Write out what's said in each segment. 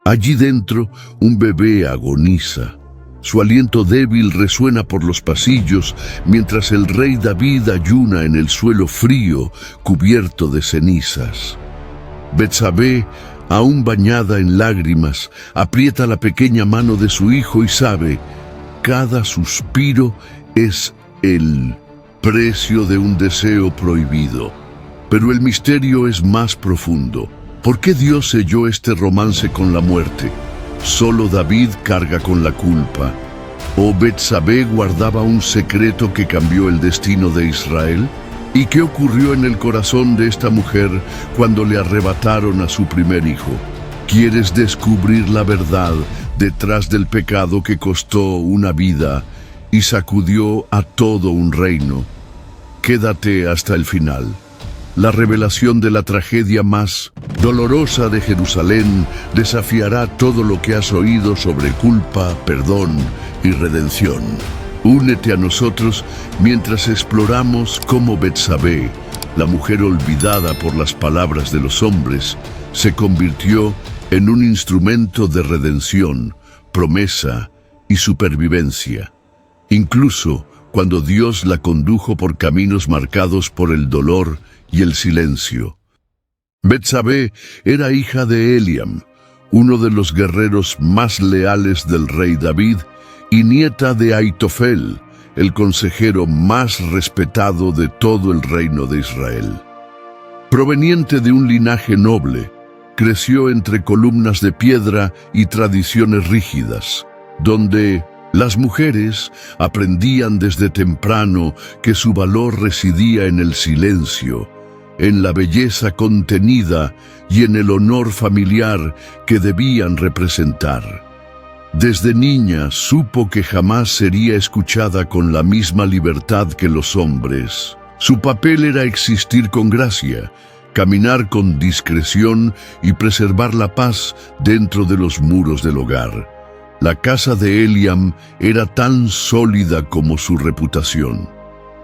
Allí dentro, un bebé agoniza. Su aliento débil resuena por los pasillos, mientras el rey David ayuna en el suelo frío, cubierto de cenizas. Betsabé, aún bañada en lágrimas, aprieta la pequeña mano de su hijo y sabe, cada suspiro es el precio de un deseo prohibido. Pero el misterio es más profundo. ¿Por qué Dios selló este romance con la muerte? Solo David carga con la culpa. ¿O Betsabé guardaba un secreto que cambió el destino de Israel? ¿Y qué ocurrió en el corazón de esta mujer cuando le arrebataron a su primer hijo? ¿Quieres descubrir la verdad detrás del pecado que costó una vida y sacudió a todo un reino? Quédate hasta el final. La revelación de la tragedia más dolorosa de Jerusalén desafiará todo lo que has oído sobre culpa, perdón y redención. Únete a nosotros mientras exploramos cómo Betsabé, la mujer olvidada por las palabras de los hombres, se convirtió en un instrumento de redención, promesa y supervivencia. Incluso cuando Dios la condujo por caminos marcados por el dolor y el silencio. Betsabé era hija de Eliam, uno de los guerreros más leales del rey David, y nieta de Aitofel, el consejero más respetado de todo el reino de Israel. Proveniente de un linaje noble, creció entre columnas de piedra y tradiciones rígidas, donde las mujeres aprendían desde temprano que su valor residía en el silencio, en la belleza contenida y en el honor familiar que debían representar. Desde niña supo que jamás sería escuchada con la misma libertad que los hombres. Su papel era existir con gracia, caminar con discreción y preservar la paz dentro de los muros del hogar. La casa de Eliam era tan sólida como su reputación.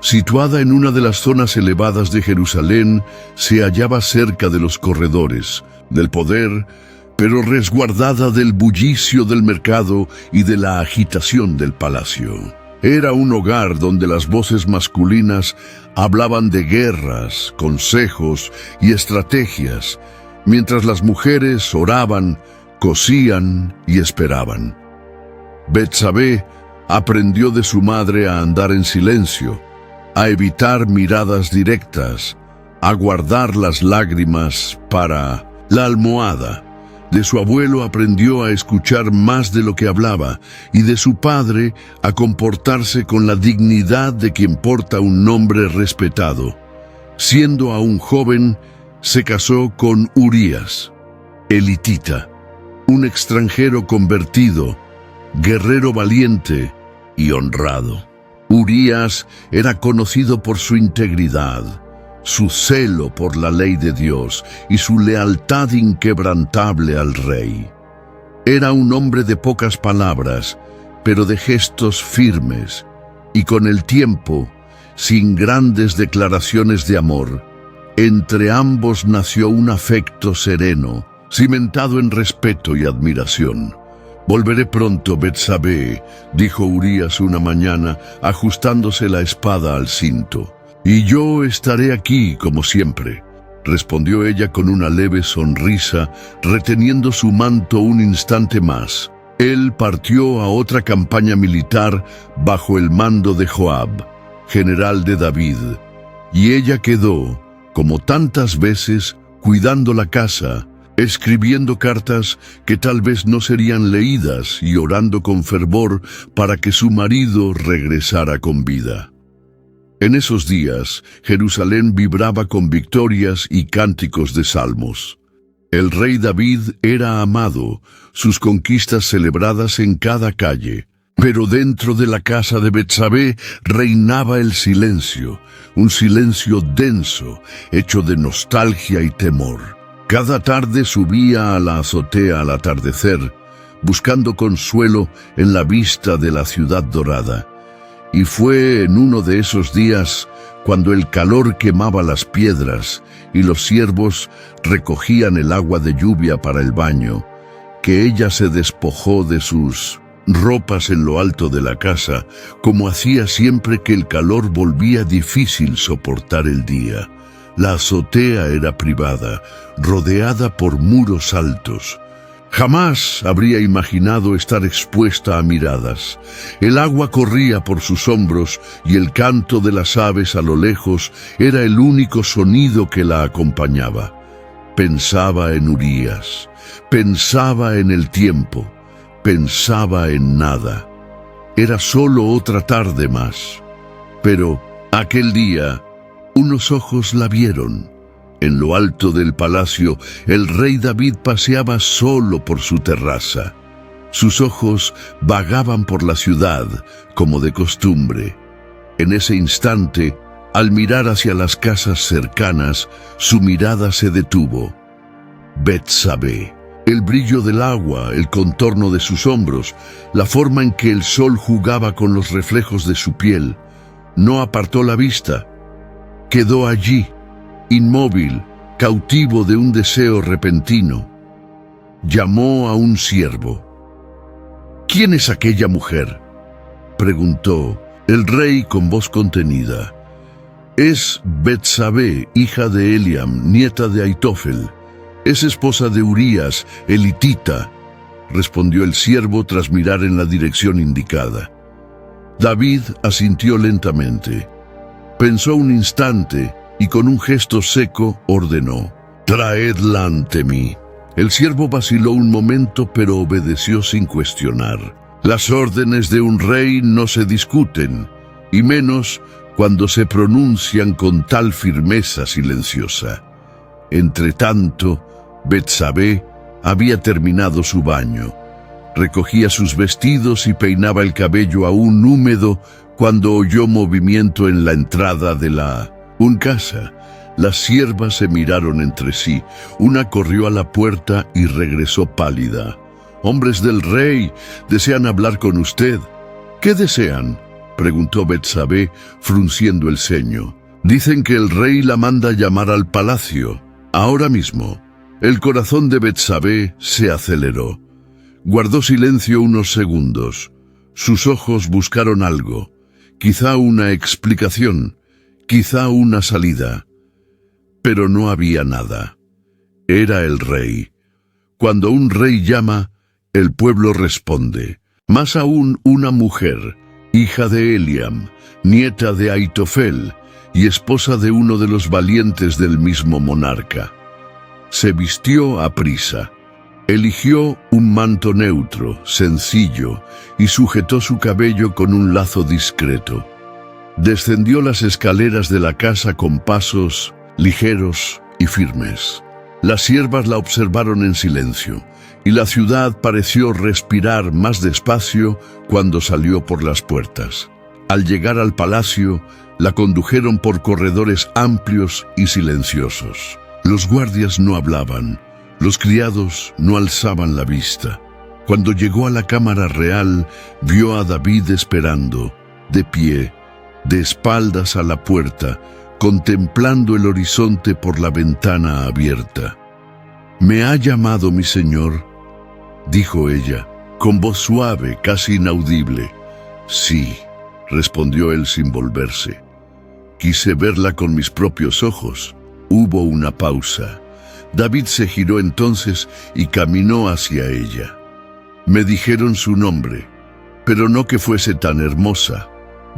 Situada en una de las zonas elevadas de Jerusalén, se hallaba cerca de los corredores, del poder, pero resguardada del bullicio del mercado y de la agitación del palacio. Era un hogar donde las voces masculinas hablaban de guerras, consejos y estrategias, mientras las mujeres oraban, cosían y esperaban. Betsabé aprendió de su madre a andar en silencio, a evitar miradas directas, a guardar las lágrimas para la almohada. De su abuelo aprendió a escuchar más de lo que hablaba y de su padre a comportarse con la dignidad de quien porta un nombre respetado. Siendo aún joven, se casó con Urías, elitita, un extranjero convertido, guerrero valiente y honrado. Urías era conocido por su integridad, su celo por la ley de Dios y su lealtad inquebrantable al rey. Era un hombre de pocas palabras, pero de gestos firmes, y con el tiempo, sin grandes declaraciones de amor, entre ambos nació un afecto sereno, cimentado en respeto y admiración. «Volveré pronto, Betsabé», dijo Urías una mañana, ajustándose la espada al cinto. «Y yo estaré aquí, como siempre», respondió ella con una leve sonrisa, reteniendo su manto un instante más. Él partió a otra campaña militar bajo el mando de Joab, general de David, y ella quedó, como tantas veces, cuidando la casa, escribiendo cartas que tal vez no serían leídas y orando con fervor para que su marido regresara con vida. En esos días, Jerusalén vibraba con victorias y cánticos de salmos. El rey David era amado, sus conquistas celebradas en cada calle. Pero dentro de la casa de Betsabé reinaba el silencio, un silencio denso, hecho de nostalgia y temor. Cada tarde subía a la azotea al atardecer, buscando consuelo en la vista de la ciudad dorada. Y fue en uno de esos días cuando el calor quemaba las piedras y los ciervos recogían el agua de lluvia para el baño, que ella se despojó de sus ropas en lo alto de la casa, como hacía siempre que el calor volvía difícil soportar el día. La azotea era privada, rodeada por muros altos. Jamás habría imaginado estar expuesta a miradas. El agua corría por sus hombros y el canto de las aves a lo lejos era el único sonido que la acompañaba. Pensaba en Urías, pensaba en el tiempo, pensaba en nada. Era solo otra tarde más. Pero aquel día, unos ojos la vieron. En lo alto del palacio, el rey David paseaba solo por su terraza. Sus ojos vagaban por la ciudad, como de costumbre. En ese instante, al mirar hacia las casas cercanas, su mirada se detuvo. Betsabé. El brillo del agua, el contorno de sus hombros, la forma en que el sol jugaba con los reflejos de su piel. No apartó la vista. Quedó allí, inmóvil, cautivo de un deseo repentino. Llamó a un siervo. «¿Quién es aquella mujer?», preguntó el rey con voz contenida. «Es Betsabé, hija de Eliam, nieta de Aitofel. Es esposa de Urías, el hitita», respondió el siervo tras mirar en la dirección indicada. David asintió lentamente. Pensó un instante y con un gesto seco ordenó: «Traedla ante mí». El siervo vaciló un momento, pero obedeció sin cuestionar. Las órdenes de un rey no se discuten, y menos cuando se pronuncian con tal firmeza silenciosa. Entretanto, Betsabé había terminado su baño. Recogía sus vestidos y peinaba el cabello aún húmedo cuando oyó movimiento en la entrada de la casa. Las siervas se miraron entre sí. Una corrió a la puerta y regresó pálida. «Hombres del rey, desean hablar con usted». «¿Qué desean?», preguntó Betsabé, frunciendo el ceño. «Dicen que el rey la manda llamar al palacio, ahora mismo». El corazón de Betsabé se aceleró. Guardó silencio unos segundos. Sus ojos buscaron algo, quizá una explicación, quizá una salida. Pero no había nada. Era el rey. Cuando un rey llama, el pueblo responde. Más aún una mujer, hija de Eliam, nieta de Aitofel y esposa de uno de los valientes del mismo monarca. Se vistió aprisa. Eligió un manto neutro, sencillo, y sujetó su cabello con un lazo discreto. Descendió las escaleras de la casa con pasos ligeros y firmes. Las siervas la observaron en silencio, y la ciudad pareció respirar más despacio cuando salió por las puertas. Al llegar al palacio, la condujeron por corredores amplios y silenciosos. Los guardias no hablaban, los criados no alzaban la vista. Cuando llegó a la cámara real, vio a David esperando, de pie, de espaldas a la puerta, contemplando el horizonte por la ventana abierta. «¿Me ha llamado mi señor?», dijo ella, con voz suave, casi inaudible. «Sí», respondió él sin volverse. «Quise verla con mis propios ojos». Hubo una pausa. David se giró entonces y caminó hacia ella. «Me dijeron su nombre, pero no que fuese tan hermosa».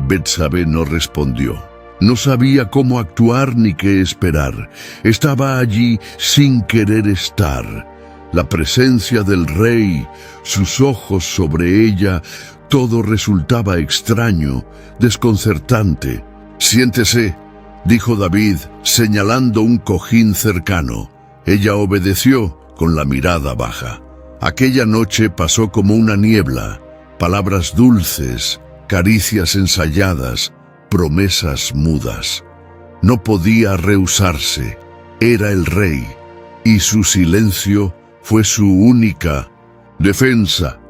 Betsabé no respondió. No sabía cómo actuar ni qué esperar. Estaba allí sin querer estar. La presencia del rey, sus ojos sobre ella, todo resultaba extraño, desconcertante. «Siéntese», dijo David, señalando un cojín cercano. Ella obedeció con la mirada baja. Aquella noche pasó como una niebla. Palabras dulces, caricias ensayadas, promesas mudas. No podía rehusarse. Era el rey, y su silencio fue su única defensa.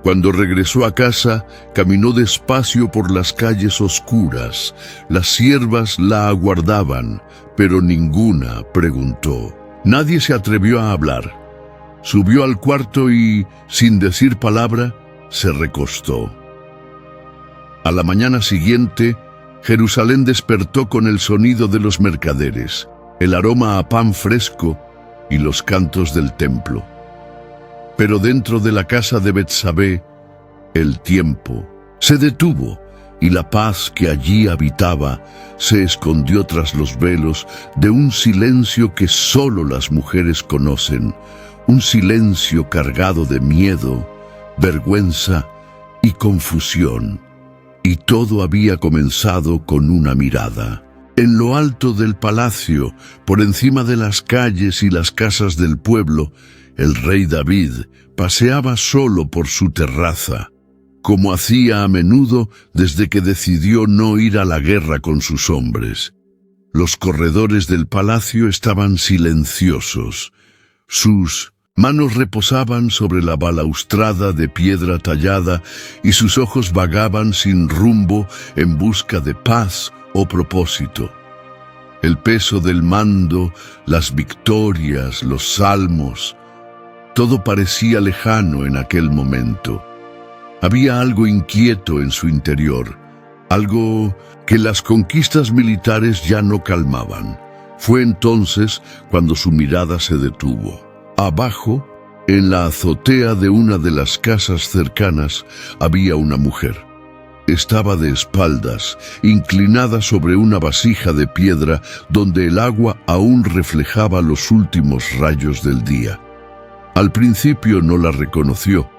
Cuando regresó a casa, caminó despacio por las calles oscuras. Las siervas la aguardaban, pero ninguna preguntó. Nadie se atrevió a hablar. Subió al cuarto y, sin decir palabra, se recostó. A la mañana siguiente, Jerusalén despertó con el sonido de los mercaderes, el aroma a pan fresco y los cantos del templo. Pero dentro de la casa de Betsabé, el tiempo se detuvo y la paz que allí habitaba se escondió tras los velos de un silencio que solo las mujeres conocen, un silencio cargado de miedo, vergüenza y confusión. Y todo había comenzado con una mirada. En lo alto del palacio, por encima de las calles y las casas del pueblo, el rey David paseaba solo por su terraza, como hacía a menudo desde que decidió no ir a la guerra con sus hombres. Los corredores del palacio estaban silenciosos. Sus manos reposaban sobre la balaustrada de piedra tallada y sus ojos vagaban sin rumbo en busca de paz o propósito. El peso del mando, las victorias, los salmos, todo parecía lejano en aquel momento. Había algo inquieto en su interior, algo que las conquistas militares ya no calmaban. Fue entonces cuando su mirada se detuvo. Abajo, en la azotea de una de las casas cercanas, había una mujer. Estaba de espaldas, inclinada sobre una vasija de piedra donde el agua aún reflejaba los últimos rayos del día. Al principio no la reconoció,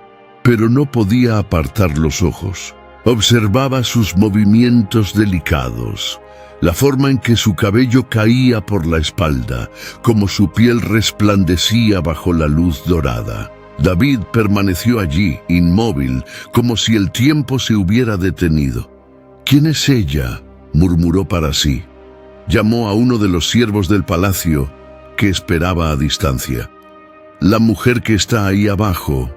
pero no podía apartar los ojos. Observaba sus movimientos delicados, la forma en que su cabello caía por la espalda, como su piel resplandecía bajo la luz dorada. David permaneció allí, inmóvil, como si el tiempo se hubiera detenido. «¿Quién es ella?», murmuró para sí. Llamó a uno de los siervos del palacio, que esperaba a distancia. «La mujer que está ahí abajo»,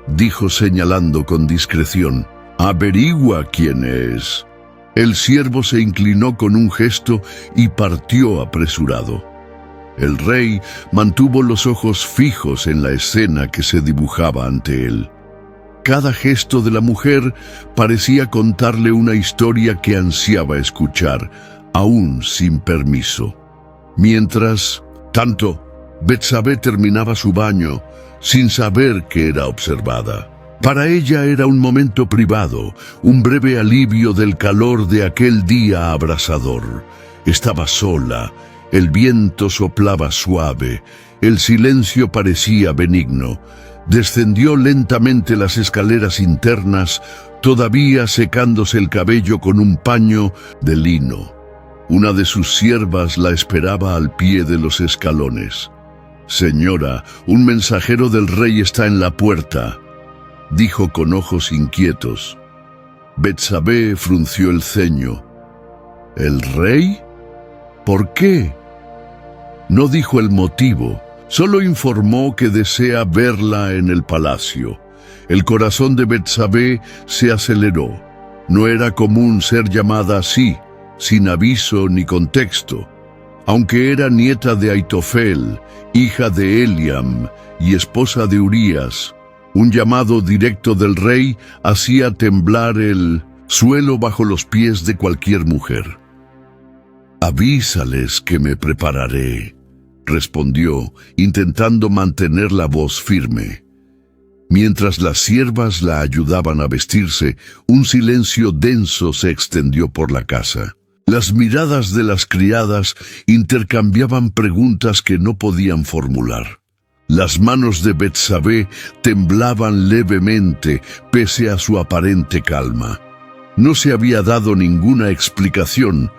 dijo señalando con discreción. «Averigua quién es». El siervo se inclinó con un gesto y partió apresurado. El rey mantuvo los ojos fijos en la escena que se dibujaba ante él. Cada gesto de la mujer parecía contarle una historia que ansiaba escuchar, aún sin permiso. Mientras tanto, Betsabé terminaba su baño, sin saber que era observada. Para ella era un momento privado, un breve alivio del calor de aquel día abrasador. Estaba sola, el viento soplaba suave, el silencio parecía benigno. Descendió lentamente las escaleras internas, todavía secándose el cabello con un paño de lino. Una de sus siervas la esperaba al pie de los escalones. «Señora, un mensajero del rey está en la puerta», dijo con ojos inquietos. Betsabé frunció el ceño. ¿El rey? ¿Por qué? No dijo el motivo, solo informó que desea verla en el palacio. El corazón de Betsabé se aceleró. No era común ser llamada así, sin aviso ni contexto. Aunque era nieta de Aitofel, hija de Eliam y esposa de Urías, un llamado directo del rey hacía temblar el suelo bajo los pies de cualquier mujer. «Avísales que me prepararé», respondió, intentando mantener la voz firme. Mientras las siervas la ayudaban a vestirse, un silencio denso se extendió por la casa. Las miradas de las criadas intercambiaban preguntas que no podían formular. Las manos de Betsabé temblaban levemente pese a su aparente calma. No se había dado ninguna explicación,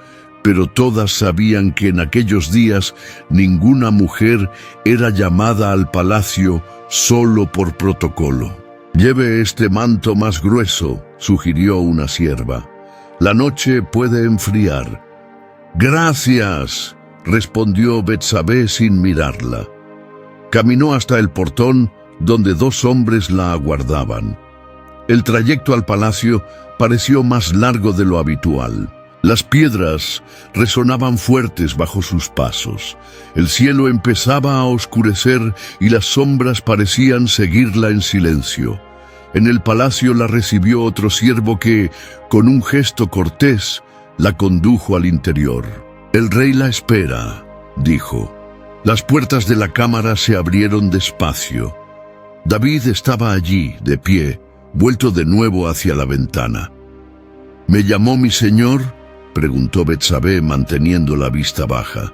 pero todas sabían que en aquellos días ninguna mujer era llamada al palacio solo por protocolo. «Lleve este manto más grueso», sugirió una sierva. «La noche puede enfriar». «Gracias», respondió Betsabé sin mirarla. Caminó hasta el portón, donde dos hombres la aguardaban. El trayecto al palacio pareció más largo de lo habitual. Las piedras resonaban fuertes bajo sus pasos. El cielo empezaba a oscurecer y las sombras parecían seguirla en silencio. En el palacio la recibió otro siervo que, con un gesto cortés, la condujo al interior. «El rey la espera», dijo. Las puertas de la cámara se abrieron despacio. David estaba allí, de pie, vuelto de nuevo hacia la ventana. «¿Me llamó mi señor?», preguntó Betsabé manteniendo la vista baja.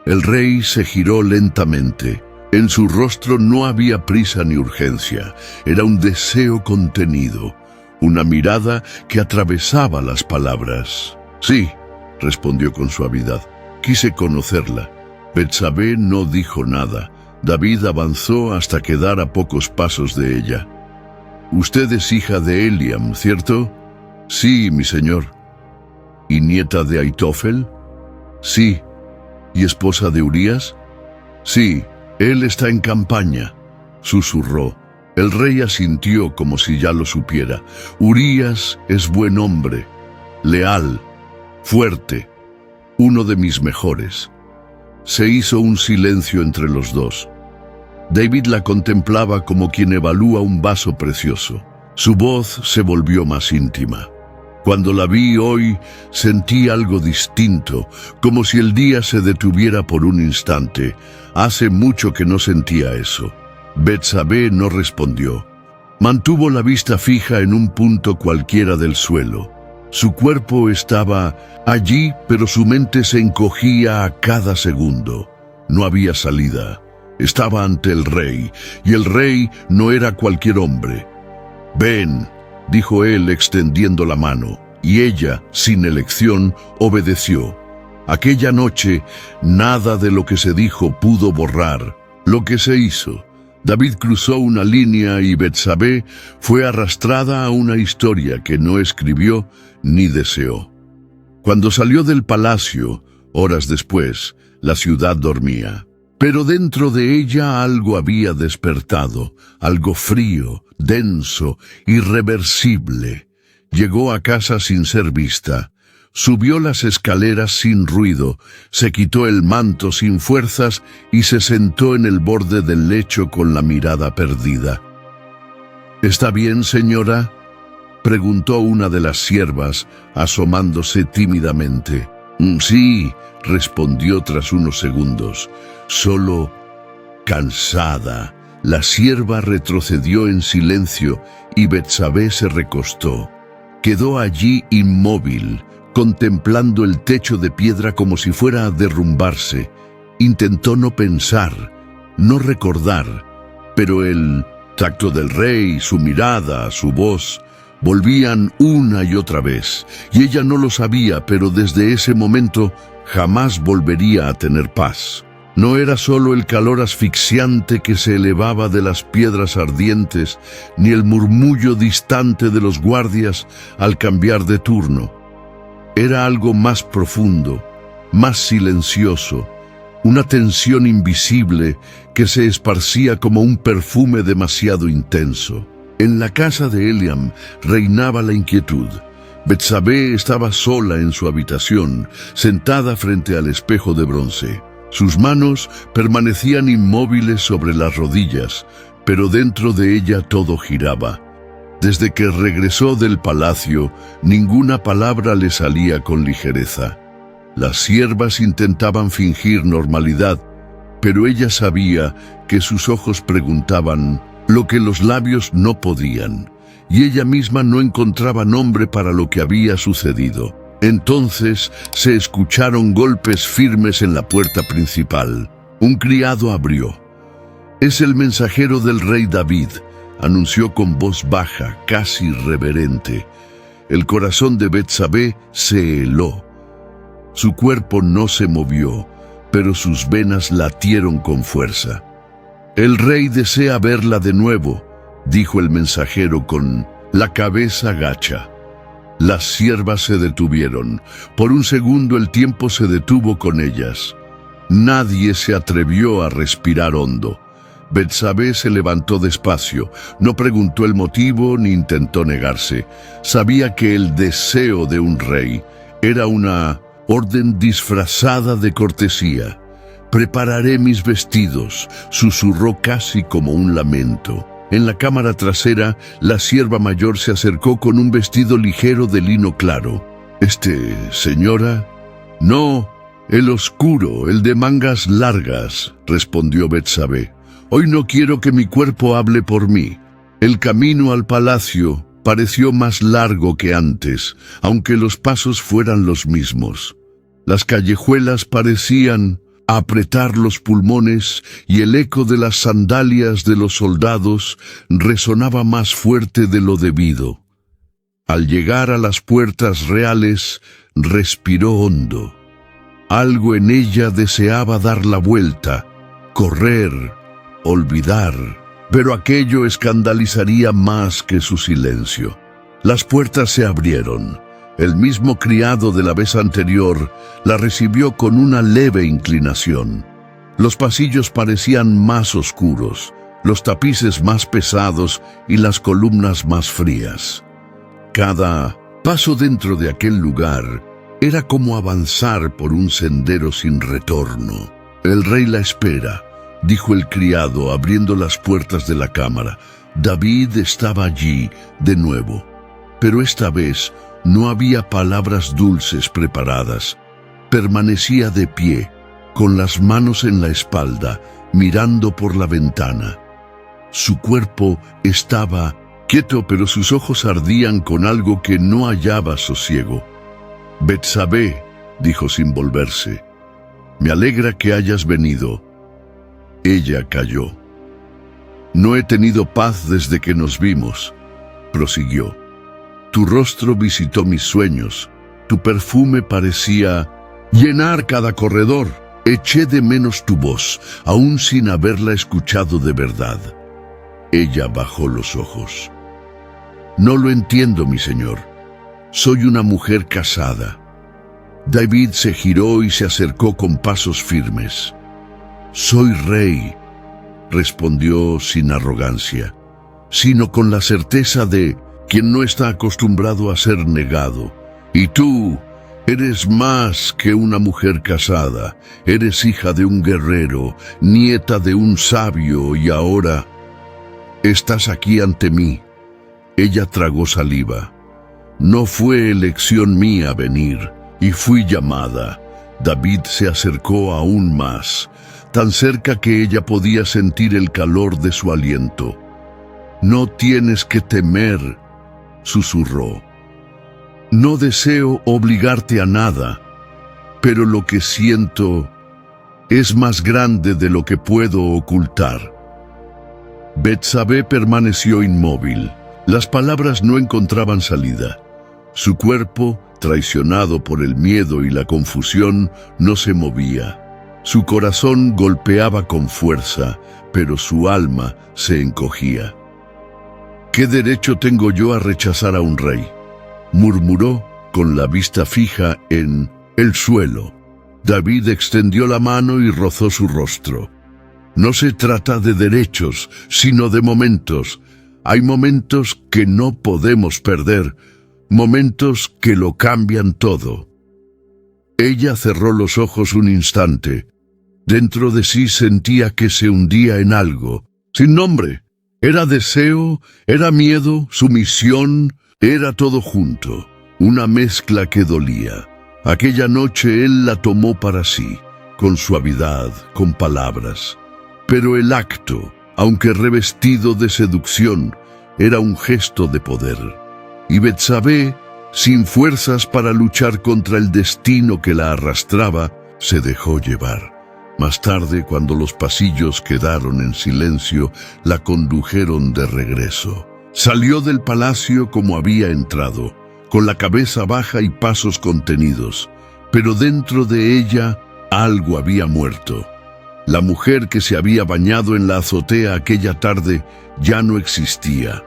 El rey se giró lentamente. En su rostro no había prisa ni urgencia, era un deseo contenido, una mirada que atravesaba las palabras. «Sí», respondió con suavidad, «quise conocerla». Betsabé no dijo nada. David avanzó hasta quedar a pocos pasos de ella. «Usted es hija de Eliam, ¿cierto?». «Sí, mi señor». «¿Y nieta de Aitofel?». «Sí». «¿Y esposa de Urías?». «Sí, él está en campaña», susurró. El rey asintió como si ya lo supiera. «Urías es buen hombre, leal, fuerte, uno de mis mejores». Se hizo un silencio entre los dos. David la contemplaba como quien evalúa un vaso precioso. Su voz se volvió más íntima. «Cuando la vi hoy, sentí algo distinto, como si el día se detuviera por un instante. Hace mucho que no sentía eso». Betsabé no respondió. Mantuvo la vista fija en un punto cualquiera del suelo. Su cuerpo estaba allí, pero su mente se encogía a cada segundo. No había salida. Estaba ante el rey, y el rey no era cualquier hombre. «Ven», dijo él extendiendo la mano, y ella, sin elección, obedeció. Aquella noche, nada de lo que se dijo pudo borrar lo que se hizo. David cruzó una línea y Betsabé fue arrastrada a una historia que no escribió ni deseó. Cuando salió del palacio, horas después, la ciudad dormía. Pero dentro de ella algo había despertado, algo frío, denso, irreversible. Llegó a casa sin ser vista. Subió las escaleras sin ruido, se quitó el manto sin fuerzas y se sentó en el borde del lecho con la mirada perdida. «¿Está bien, señora?», preguntó una de las siervas, asomándose tímidamente. «Sí», respondió tras unos segundos, «solo cansada». La sierva retrocedió en silencio y Betsabé se recostó. Quedó allí inmóvil, contemplando el techo de piedra como si fuera a derrumbarse. Intentó no pensar, no recordar, pero el tacto del rey, su mirada, su voz, volvían una y otra vez, y ella no lo sabía, pero desde ese momento jamás volvería a tener paz. No era solo el calor asfixiante que se elevaba de las piedras ardientes, ni el murmullo distante de los guardias al cambiar de turno. Era algo más profundo, más silencioso, una tensión invisible que se esparcía como un perfume demasiado intenso. En la casa de Eliam reinaba la inquietud. Betsabé estaba sola en su habitación, sentada frente al espejo de bronce. Sus manos permanecían inmóviles sobre las rodillas, pero dentro de ella todo giraba. Desde que regresó del palacio, ninguna palabra le salía con ligereza. Las siervas intentaban fingir normalidad, pero ella sabía que sus ojos preguntaban lo que los labios no podían, y ella misma no encontraba nombre para lo que había sucedido. Entonces se escucharon golpes firmes en la puerta principal. Un criado abrió. «Es el mensajero del rey David», anunció con voz baja, casi reverente. El corazón de Betsabé se heló. Su cuerpo no se movió, pero sus venas latieron con fuerza. «El rey desea verla de nuevo», dijo el mensajero con la cabeza gacha. Las siervas se detuvieron. Por un segundo el tiempo se detuvo con ellas. Nadie se atrevió a respirar hondo. Betsabé se levantó despacio, no preguntó el motivo ni intentó negarse. Sabía que el deseo de un rey Era una orden disfrazada de cortesía. «Prepararé mis vestidos», susurró casi como un lamento. En la cámara trasera, la sierva mayor se acercó con un vestido ligero de lino claro. «Señora?» «No, el oscuro, el de mangas largas», respondió Betsabé. «Hoy no quiero que mi cuerpo hable por mí». El camino al palacio pareció más largo que antes, aunque los pasos fueran los mismos. Las callejuelas parecían apretar los pulmones y el eco de las sandalias de los soldados resonaba más fuerte de lo debido. Al llegar a las puertas reales, respiró hondo. Algo en ella deseaba dar la vuelta, correr, olvidar, pero aquello escandalizaría más que su silencio. Las puertas se abrieron. El mismo criado de la vez anterior la recibió con una leve inclinación. Los pasillos parecían más oscuros, los tapices más pesados y las columnas más frías. Cada paso dentro de aquel lugar era como avanzar por un sendero sin retorno. «El rey la espera», dijo el criado abriendo las puertas de la cámara. David estaba allí de nuevo, pero esta vez no había palabras dulces preparadas. Permanecía de pie, con las manos en la espalda, mirando por la ventana. Su cuerpo estaba quieto, pero sus ojos ardían con algo que no hallaba sosiego. «Betsabé», dijo sin volverse, «me alegra que hayas venido». Ella calló. «No he tenido paz desde que nos vimos», prosiguió. «Tu rostro visitó mis sueños, tu perfume parecía llenar cada corredor. Eché de menos tu voz, aún sin haberla escuchado de verdad». Ella bajó los ojos. «No lo entiendo, mi señor. Soy una mujer casada». David se giró y se acercó con pasos firmes. «Soy rey», respondió sin arrogancia, sino con la certeza de quien no está acostumbrado a ser negado. «Y tú eres más que una mujer casada. Eres hija de un guerrero, nieta de un sabio, y ahora estás aquí ante mí». Ella tragó saliva. «No fue elección mía venir, y fui llamada». David se acercó aún más, tan cerca que ella podía sentir el calor de su aliento. «No tienes que temer», susurró. «No deseo obligarte a nada, pero lo que siento es más grande de lo que puedo ocultar». Betsabé permaneció inmóvil. Las palabras no encontraban salida. Su cuerpo, traicionado por el miedo y la confusión, no se movía. Su corazón golpeaba con fuerza, pero su alma se encogía. «¿Qué derecho tengo yo a rechazar a un rey?», murmuró con la vista fija en el suelo. David extendió la mano y rozó su rostro. «No se trata de derechos, sino de momentos. Hay momentos que no podemos perder, momentos que lo cambian todo». Ella cerró los ojos un instante. Dentro de sí sentía que se hundía en algo, sin nombre. Era deseo, era miedo, sumisión, era todo junto, una mezcla que dolía. Aquella noche él la tomó para sí, con suavidad, con palabras. Pero el acto, aunque revestido de seducción, era un gesto de poder. Y Betsabé, sin fuerzas para luchar contra el destino que la arrastraba, se dejó llevar. Más tarde, cuando los pasillos quedaron en silencio, la condujeron de regreso. Salió del palacio como había entrado, con la cabeza baja y pasos contenidos, pero dentro de ella algo había muerto. La mujer que se había bañado en la azotea aquella tarde ya no existía.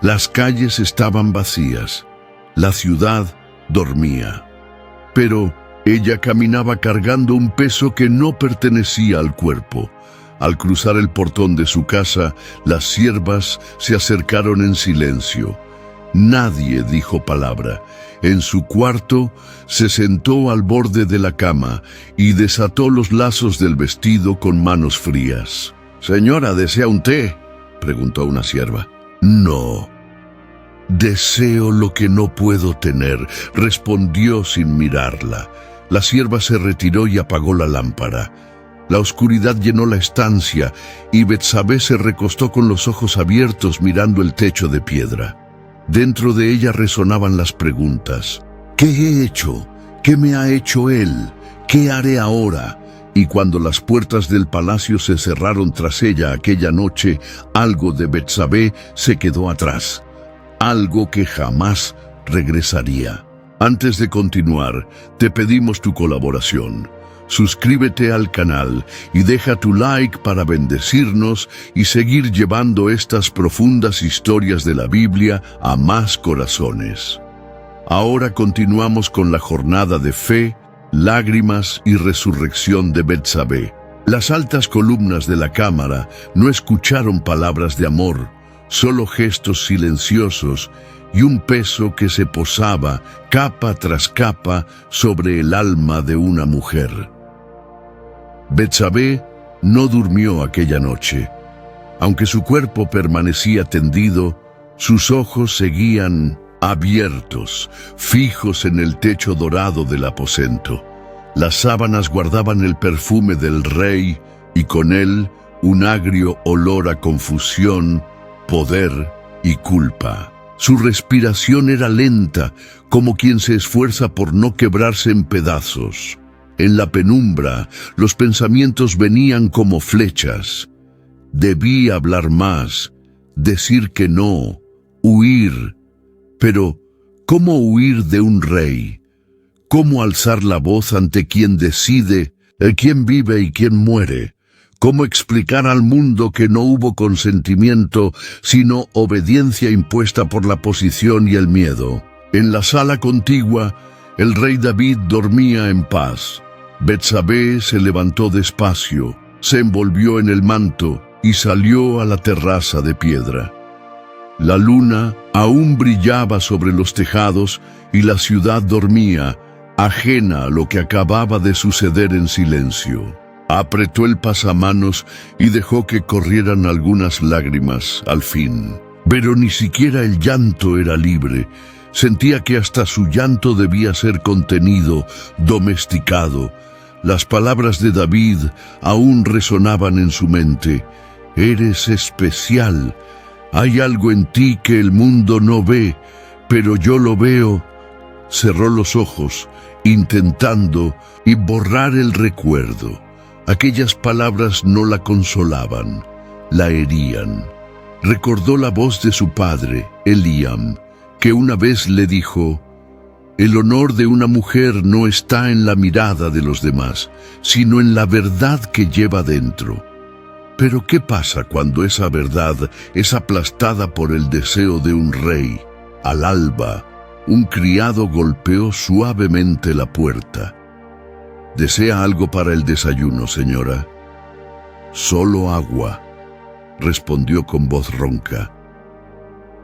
Las calles estaban vacías. La ciudad dormía. Pero ella caminaba cargando un peso que no pertenecía al cuerpo. Al cruzar el portón de su casa, las siervas se acercaron en silencio. Nadie dijo palabra. En su cuarto se sentó al borde de la cama y desató los lazos del vestido con manos frías. «Señora, ¿desea un té?», preguntó una sierva. «No. Deseo lo que no puedo tener», respondió sin mirarla. La sierva se retiró y apagó la lámpara. La oscuridad llenó la estancia y Betsabé se recostó con los ojos abiertos mirando el techo de piedra. Dentro de ella resonaban las preguntas. ¿Qué he hecho? ¿Qué me ha hecho él? ¿Qué haré ahora? Y cuando las puertas del palacio se cerraron tras ella aquella noche, algo de Betsabé se quedó atrás. Algo que jamás regresaría. Antes de continuar, te pedimos tu colaboración. Suscríbete al canal y deja tu like para bendecirnos y seguir llevando estas profundas historias de la Biblia a más corazones. Ahora continuamos con la jornada de fe, lágrimas y resurrección de Betsabé. Las altas columnas de la cámara no escucharon palabras de amor, solo gestos silenciosos y un peso que se posaba capa tras capa sobre el alma de una mujer. Betsabé no durmió aquella noche. Aunque su cuerpo permanecía tendido, sus ojos seguían abiertos, fijos en el techo dorado del aposento. Las sábanas guardaban el perfume del rey y con él un agrio olor a confusión, poder y culpa. Su respiración era lenta, como quien se esfuerza por no quebrarse en pedazos. En la penumbra, los pensamientos venían como flechas. Debí hablar más, decir que no, huir. Pero, ¿cómo huir de un rey? ¿Cómo alzar la voz ante quien decide quién vive y quién muere? ¿Cómo explicar al mundo que no hubo consentimiento, sino obediencia impuesta por la posición y el miedo? En la sala contigua, el rey David dormía en paz. Betsabé se levantó despacio, se envolvió en el manto y salió a la terraza de piedra. La luna aún brillaba sobre los tejados y la ciudad dormía, ajena a lo que acababa de suceder en silencio. Apretó el pasamanos y dejó que corrieran algunas lágrimas al fin. Pero ni siquiera el llanto era libre. Sentía que hasta su llanto debía ser contenido, domesticado. Las palabras de David aún resonaban en su mente. «Eres especial. Hay algo en ti que el mundo no ve, pero yo lo veo». Cerró los ojos, intentando borrar el recuerdo. Aquellas palabras no la consolaban, la herían. Recordó la voz de su padre, Eliam, que una vez le dijo: «El honor de una mujer no está en la mirada de los demás, sino en la verdad que lleva dentro». Pero ¿qué pasa cuando esa verdad es aplastada por el deseo de un rey? Al alba, un criado golpeó suavemente la puerta. «¿Desea algo para el desayuno, señora?» «Solo agua», respondió con voz ronca.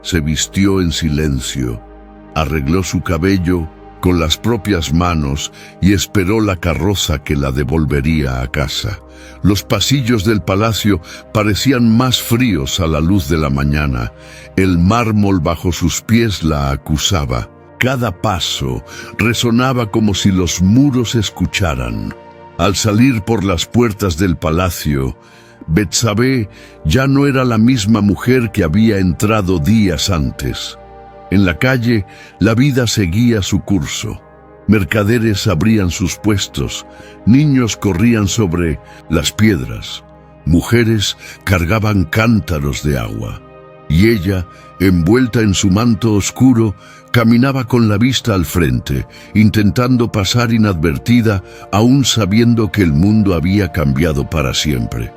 Se vistió en silencio, arregló su cabello con las propias manos y esperó la carroza que la devolvería a casa. Los pasillos del palacio parecían más fríos a la luz de la mañana. El mármol bajo sus pies la acusaba. Cada paso resonaba como si los muros escucharan. Al salir por las puertas del palacio, Betsabé ya no era la misma mujer que había entrado días antes. En la calle, la vida seguía su curso. Mercaderes abrían sus puestos, niños corrían sobre las piedras, mujeres cargaban cántaros de agua. Y ella, envuelta en su manto oscuro, caminaba con la vista al frente, intentando pasar inadvertida, aún sabiendo que el mundo había cambiado para siempre.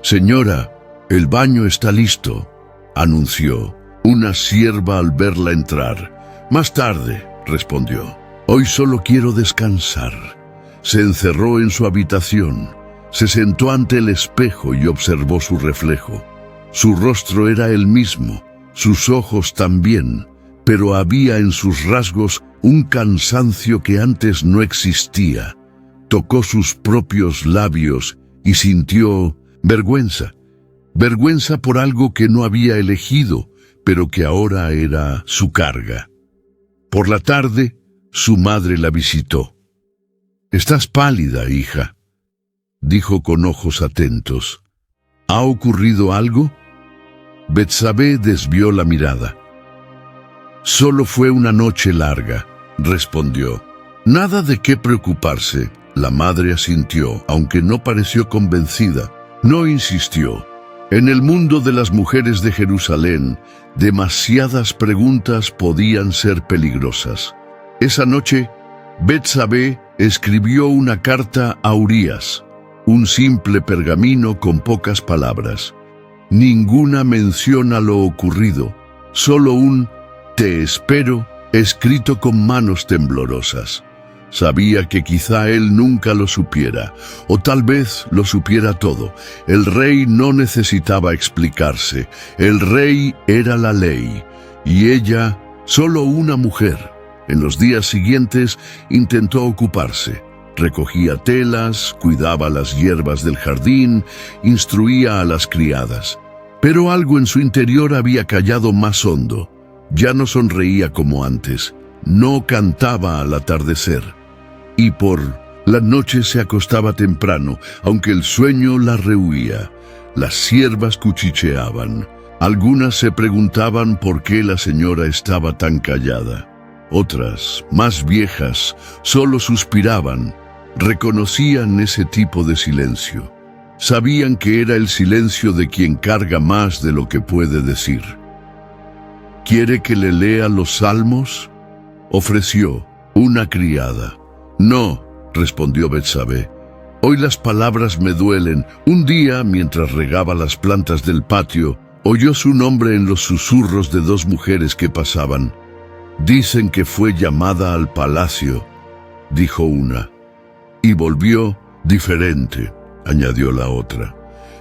«Señora, el baño está listo», anunció una sierva al verla entrar. «Más tarde», respondió. «Hoy solo quiero descansar». Se encerró en su habitación, se sentó ante el espejo y observó su reflejo. Su rostro era el mismo, sus ojos también, pero había en sus rasgos un cansancio que antes no existía. Tocó sus propios labios y sintió vergüenza. Vergüenza por algo que no había elegido, pero que ahora era su carga. Por la tarde, su madre la visitó. «Estás pálida, hija», dijo con ojos atentos. «¿Ha ocurrido algo?» Betsabé desvió la mirada. «Solo fue una noche larga», respondió. «Nada de qué preocuparse». La madre asintió, aunque no pareció convencida. No insistió. En el mundo de las mujeres de Jerusalén, demasiadas preguntas podían ser peligrosas. Esa noche, Betsabé escribió una carta a Urías, un simple pergamino con pocas palabras. Ninguna mención a lo ocurrido, solo un «te espero» escrito con manos temblorosas. Sabía que quizá él nunca lo supiera, o tal vez lo supiera todo. El rey no necesitaba explicarse. El rey era la ley, y ella, solo una mujer. En los días siguientes intentó ocuparse. Recogía telas, cuidaba las hierbas del jardín, instruía a las criadas. Pero algo en su interior había callado más hondo. Ya no sonreía como antes, no cantaba al atardecer. Y por la noche se acostaba temprano, aunque el sueño la rehuía. Las siervas cuchicheaban. Algunas se preguntaban por qué la señora estaba tan callada. Otras, más viejas, solo suspiraban. Reconocían ese tipo de silencio. Sabían que era el silencio de quien carga más de lo que puede decir. «¿Quiere que le lea los salmos?», ofreció una criada. «No», respondió Betsabé. «Hoy las palabras me duelen». Un día, mientras regaba las plantas del patio, oyó su nombre en los susurros de dos mujeres que pasaban. «Dicen que fue llamada al palacio», dijo una. «Y volvió diferente», añadió la otra.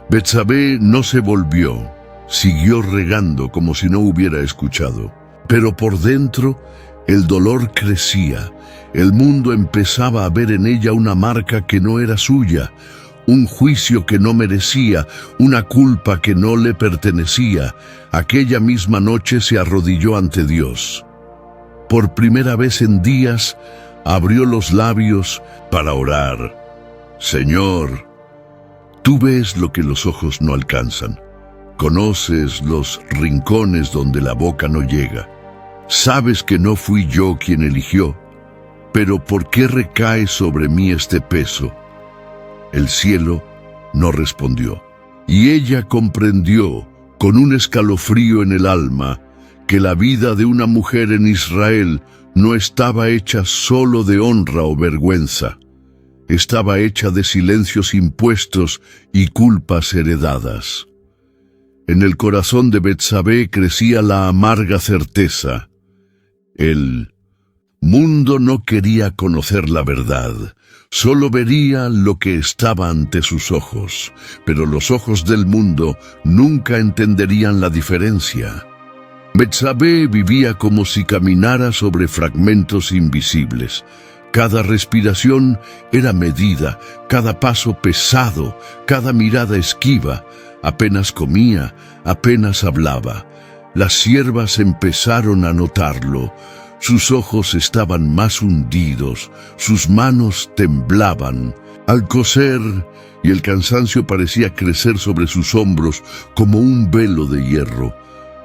Betsabé no se volvió. Siguió regando como si no hubiera escuchado. Pero por dentro, el dolor crecía. El mundo empezaba a ver en ella una marca que no era suya, un juicio que no merecía, una culpa que no le pertenecía. Aquella misma noche se arrodilló ante Dios. Por primera vez en días, abrió los labios para orar. «Señor, tú ves lo que los ojos no alcanzan. Conoces los rincones donde la boca no llega. Sabes que no fui yo quien eligió, pero ¿por qué recae sobre mí este peso?». El cielo no respondió, y ella comprendió, con un escalofrío en el alma, que la vida de una mujer en Israel no estaba hecha solo de honra o vergüenza. Estaba hecha de silencios impuestos y culpas heredadas. En el corazón de Betsabé crecía la amarga certeza. El mundo no quería conocer la verdad, solo vería lo que estaba ante sus ojos, pero los ojos del mundo nunca entenderían la diferencia. Betsabé vivía como si caminara sobre fragmentos invisibles. Cada respiración era medida, cada paso pesado, cada mirada esquiva. Apenas comía, apenas hablaba. Las siervas empezaron a notarlo. Sus ojos estaban más hundidos, sus manos temblaban. Al coser, y el cansancio parecía crecer sobre sus hombros como un velo de hierro.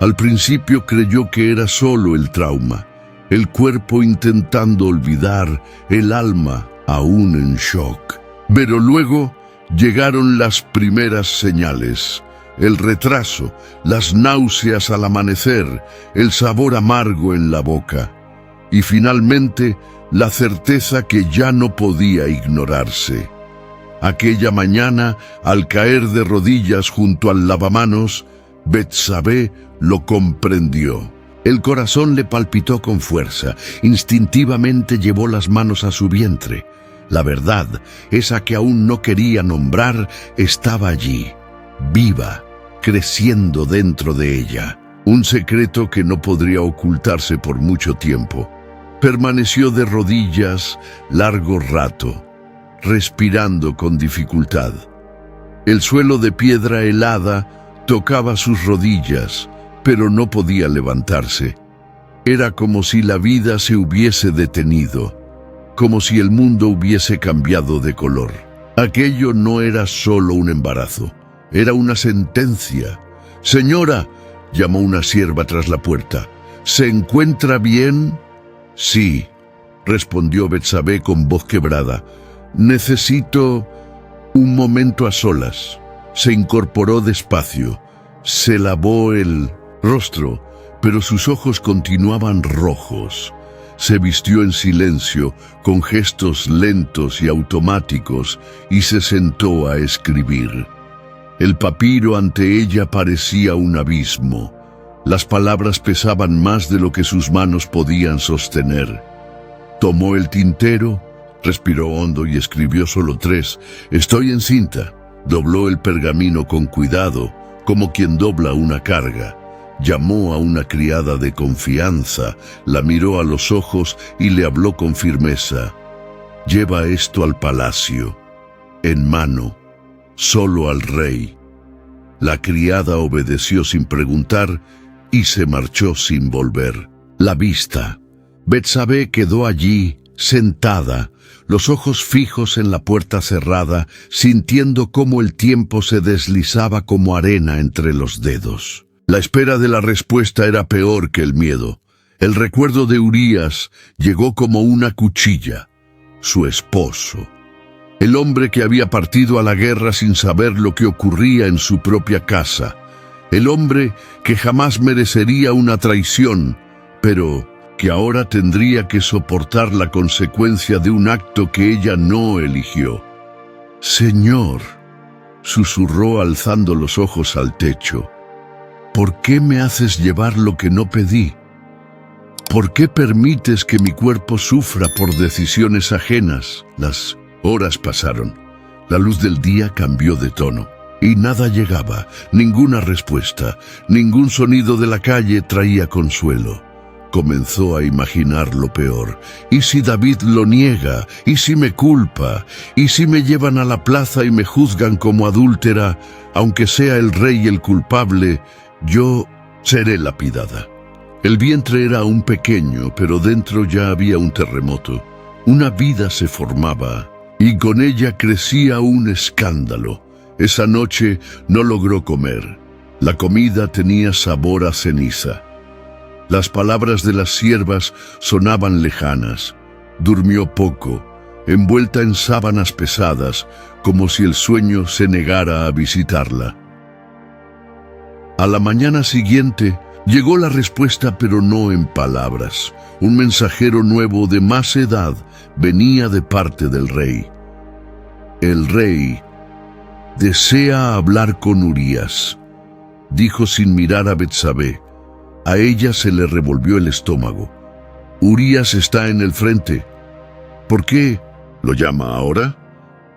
Al principio creyó que era solo el trauma, el cuerpo intentando olvidar, el alma aún en shock. Pero luego llegaron las primeras señales. El retraso, las náuseas al amanecer, el sabor amargo en la boca. Y finalmente, la certeza que ya no podía ignorarse. Aquella mañana, al caer de rodillas junto al lavamanos, Betsabé lo comprendió. El corazón le palpitó con fuerza. Instintivamente llevó las manos a su vientre. La verdad, esa que aún no quería nombrar, estaba allí, viva, creciendo dentro de ella. un secreto que no podría ocultarse por mucho tiempo. Permaneció de rodillas largo rato, respirando con dificultad. El suelo de piedra helada tocaba sus rodillas, pero no podía levantarse. Era como si la vida se hubiese detenido, como si el mundo hubiese cambiado de color. Aquello no era solo un embarazo, era una sentencia. «Señora», llamó una sierva tras la puerta, «¿se encuentra bien?» «Sí», respondió Betsabé con voz quebrada. «Necesito un momento a solas». Se incorporó despacio, se lavó el rostro, pero sus ojos continuaban rojos. Se vistió en silencio, con gestos lentos y automáticos, y se sentó a escribir. El papiro ante ella parecía un abismo. Las palabras pesaban más de lo que sus manos podían sostener. Tomó el tintero, respiró hondo y escribió solo 3. «Estoy encinta». Dobló el pergamino con cuidado, como quien dobla una carga. Llamó a una criada de confianza, la miró a los ojos y le habló con firmeza. «Lleva esto al palacio, en mano, solo al rey». La criada obedeció sin preguntar y se marchó sin volver la vista. Betsabé quedó allí, sentada, los ojos fijos en la puerta cerrada, sintiendo cómo el tiempo se deslizaba como arena entre los dedos. La espera de la respuesta era peor que el miedo. El recuerdo de Urías llegó como una cuchilla. Su esposo. El hombre que había partido a la guerra sin saber lo que ocurría en su propia casa. El hombre que jamás merecería una traición, pero que ahora tendría que soportar la consecuencia de un acto que ella no eligió. «Señor», susurró alzando los ojos al techo, «¿por qué me haces llevar lo que no pedí? ¿Por qué permites que mi cuerpo sufra por decisiones ajenas?» Las horas pasaron. La luz del día cambió de tono. Y nada llegaba, ninguna respuesta, ningún sonido de la calle traía consuelo. Comenzó a imaginar lo peor. ¿Y si David lo niega? ¿Y si me culpa? ¿Y si me llevan a la plaza y me juzgan como adúltera? Aunque sea el rey el culpable, yo seré lapidada. El vientre era aún pequeño, pero dentro ya había un terremoto. Una vida se formaba, y con ella crecía un escándalo. Esa noche no logró comer. La comida tenía sabor a ceniza. Las palabras de las siervas sonaban lejanas. Durmió poco, envuelta en sábanas pesadas, como si el sueño se negara a visitarla. A la mañana siguiente llegó la respuesta, pero no en palabras. Un mensajero nuevo de más edad venía de parte del rey. «El rey desea hablar con Urías», dijo sin mirar a Betsabé. A ella se le revolvió el estómago. «Urías está en el frente». «¿Por qué lo llama ahora?»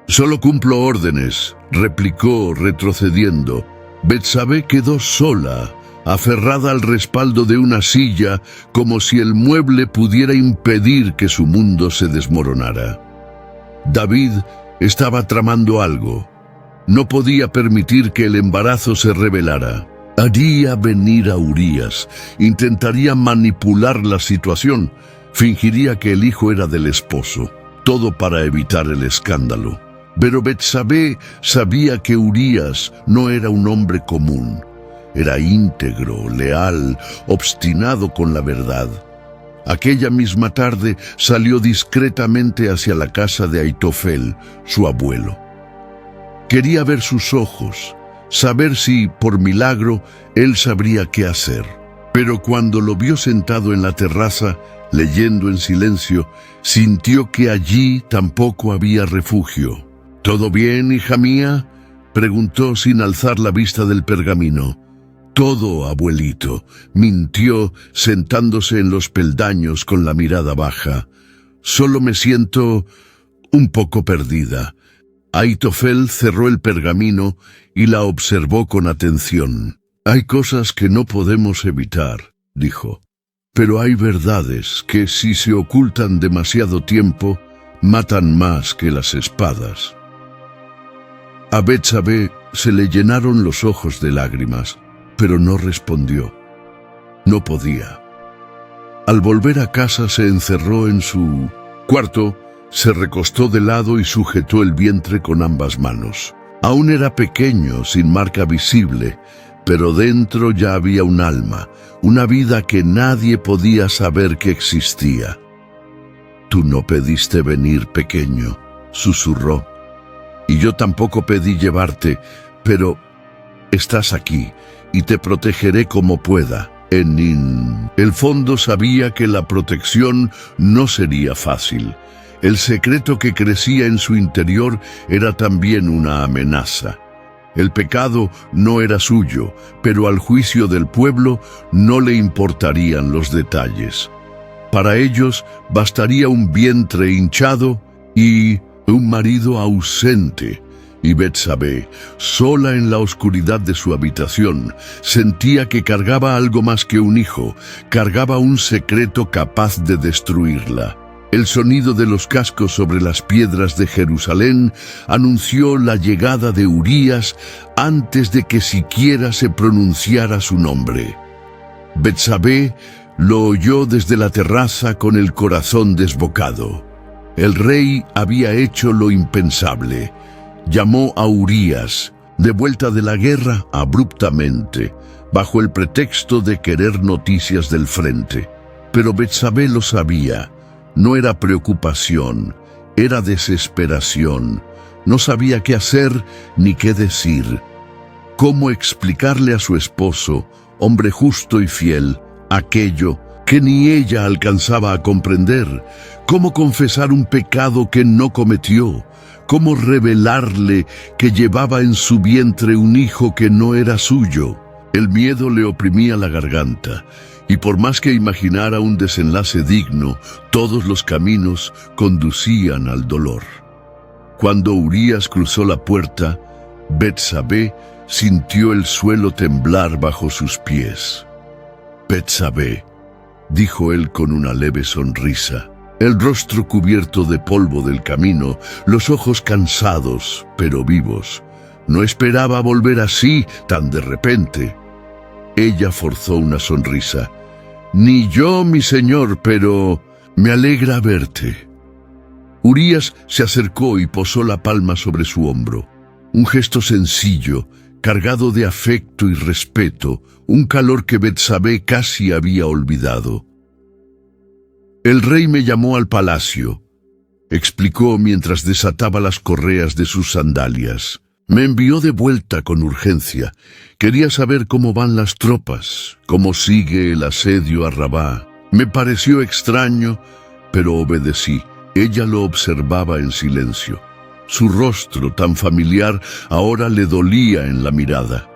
«Solo cumplo órdenes», replicó retrocediendo. Betsabé quedó sola, aferrada al respaldo de una silla, como si el mueble pudiera impedir que su mundo se desmoronara. David estaba tramando algo. No podía permitir que el embarazo se revelara. Haría venir a Urías, intentaría manipular la situación, fingiría que el hijo era del esposo, todo para evitar el escándalo. Pero Betsabé sabía que Urías no era un hombre común. Era íntegro, leal, obstinado con la verdad. Aquella misma tarde salió discretamente hacia la casa de Aitofel, su abuelo. Quería ver sus ojos, saber si, por milagro, él sabría qué hacer. Pero cuando lo vio sentado en la terraza, leyendo en silencio, sintió que allí tampoco había refugio. «¿Todo bien, hija mía?», preguntó sin alzar la vista del pergamino. «Todo, abuelito», mintió, sentándose en los peldaños con la mirada baja. «Solo me siento un poco perdida». Aitofel cerró el pergamino y la observó con atención. Hay cosas que no podemos evitar, dijo, pero hay verdades que, si se ocultan demasiado tiempo, matan más que las espadas. A Betsabé se le llenaron los ojos de lágrimas, pero no respondió. No podía. Al volver a casa se encerró en su cuarto, se recostó de lado y sujetó el vientre con ambas manos. Aún era pequeño, sin marca visible, pero dentro ya había un alma, una vida que nadie podía saber que existía. «Tú no pediste venir, pequeño», susurró. «Y yo tampoco pedí llevarte, pero estás aquí y te protegeré como pueda». En el fondo sabía que la protección no sería fácil. El secreto que crecía en su interior era también una amenaza. El pecado no era suyo, pero al juicio del pueblo no le importarían los detalles. Para ellos bastaría un vientre hinchado y un marido ausente. Y Betsabé, sola en la oscuridad de su habitación, sentía que cargaba algo más que un hijo, cargaba un secreto capaz de destruirla. El sonido de los cascos sobre las piedras de Jerusalén anunció la llegada de Urías antes de que siquiera se pronunciara su nombre. Betsabé lo oyó desde la terraza con el corazón desbocado. El rey había hecho lo impensable. Llamó a Urías, de vuelta de la guerra, abruptamente, bajo el pretexto de querer noticias del frente. Pero Betsabé lo sabía. No era preocupación, era desesperación. No sabía qué hacer ni qué decir. ¿Cómo explicarle a su esposo, hombre justo y fiel, aquello que ni ella alcanzaba a comprender? ¿Cómo confesar un pecado que no cometió? ¿Cómo revelarle que llevaba en su vientre un hijo que no era suyo? El miedo le oprimía la garganta, y por más que imaginara un desenlace digno, todos los caminos conducían al dolor. Cuando Urías cruzó la puerta, Betsabé sintió el suelo temblar bajo sus pies. «Betsabé», dijo él con una leve sonrisa, el rostro cubierto de polvo del camino, los ojos cansados pero vivos. No esperaba volver así tan de repente. Ella forzó una sonrisa. «Ni yo, mi señor, pero me alegra verte». Urías se acercó y posó la palma sobre su hombro. Un gesto sencillo, cargado de afecto y respeto, un calor que Betsabé casi había olvidado. «El rey me llamó al palacio», explicó mientras desataba las correas de sus sandalias. «Me envió de vuelta con urgencia. Quería saber cómo van las tropas, cómo sigue el asedio a Rabá. Me pareció extraño, pero obedecí». Ella lo observaba en silencio. Su rostro tan familiar ahora le dolía en la mirada.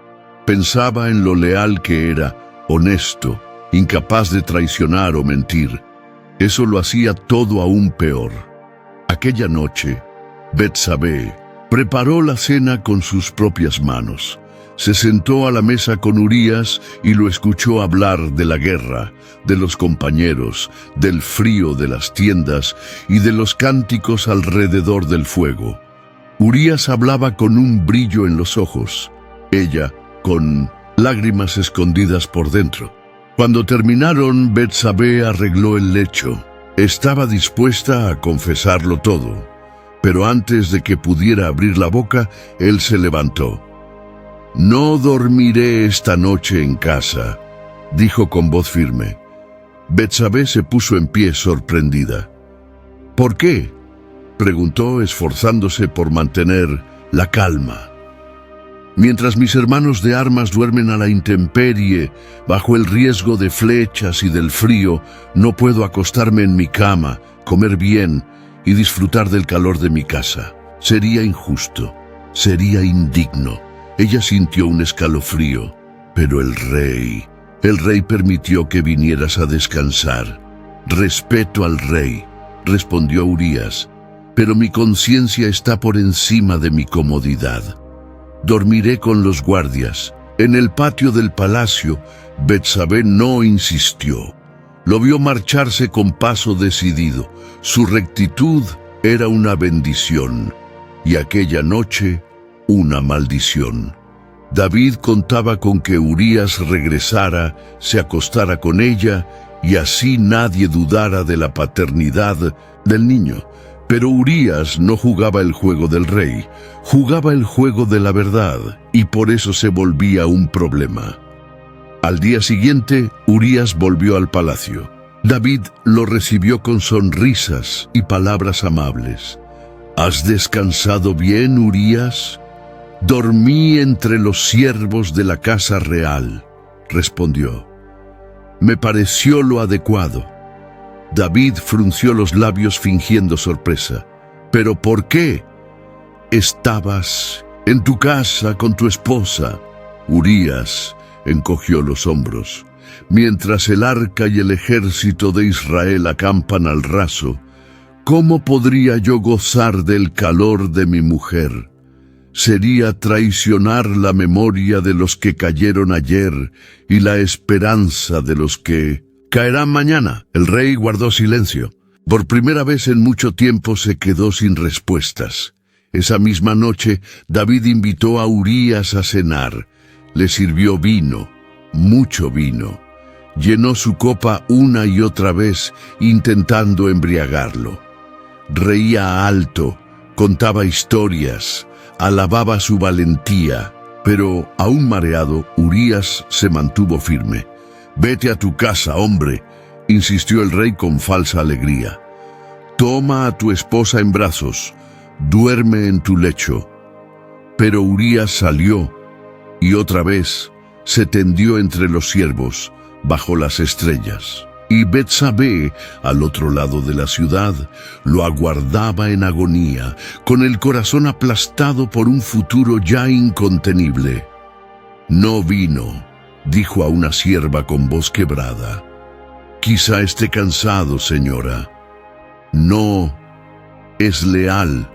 Pensaba en lo leal que era, honesto, incapaz de traicionar o mentir. Eso lo hacía todo aún peor. Aquella noche, Betsabé preparó la cena con sus propias manos. Se sentó a la mesa con Urías y lo escuchó hablar de la guerra, de los compañeros, del frío de las tiendas y de los cánticos alrededor del fuego. Urías hablaba con un brillo en los ojos, ella con lágrimas escondidas por dentro. Cuando terminaron, Betsabé arregló el lecho. Estaba dispuesta a confesarlo todo, pero antes de que pudiera abrir la boca, él se levantó. «No dormiré esta noche en casa», dijo con voz firme. Betsabé se puso en pie sorprendida. «¿Por qué?», preguntó, esforzándose por mantener la calma. «Mientras mis hermanos de armas duermen a la intemperie, bajo el riesgo de flechas y del frío, no puedo acostarme en mi cama, comer bien y disfrutar del calor de mi casa. Sería injusto, sería indigno». Ella sintió un escalofrío, pero el rey permitió que vinieras a descansar. «Respeto al rey», respondió Urías, «pero mi conciencia está por encima de mi comodidad. Dormiré con los guardias, En el patio del palacio, Betsabé no insistió. Lo vio marcharse con paso decidido. Su rectitud era una bendición, y aquella noche una maldición. David contaba con que Urías regresara, se acostara con ella, y así nadie dudara de la paternidad del niño. Pero Urías no jugaba el juego del rey, jugaba el juego de la verdad, y por eso se volvía un problema. Al día siguiente, Urías volvió al palacio. David lo recibió con sonrisas y palabras amables. ¿Has descansado bien, Urías? Dormí entre los siervos de la casa real, respondió. Me pareció lo adecuado. David frunció los labios fingiendo sorpresa. ¿Pero por qué? Estabas en tu casa con tu esposa. Urías encogió los hombros. Mientras el arca y el ejército de Israel acampan al raso, ¿cómo podría yo gozar del calor de mi mujer? Sería traicionar la memoria de los que cayeron ayer y la esperanza de los que caerán mañana. El rey guardó silencio. Por primera vez en mucho tiempo se quedó sin respuestas. Esa misma noche, David invitó a Urías a cenar. Le sirvió vino, mucho vino. Llenó su copa una y otra vez, intentando embriagarlo. Reía alto, contaba historias, alababa su valentía, pero, aún mareado, Urías se mantuvo firme. «Vete a tu casa, hombre», insistió el rey con falsa alegría. «Toma a tu esposa en brazos, duerme en tu lecho». Pero Urías salió, y otra vez se tendió entre los siervos, bajo las estrellas. Y Betsabé, al otro lado de la ciudad, lo aguardaba en agonía, con el corazón aplastado por un futuro ya incontenible. «No vino», dijo a una sierva con voz quebrada. «Quizá esté cansado, señora». «No, es leal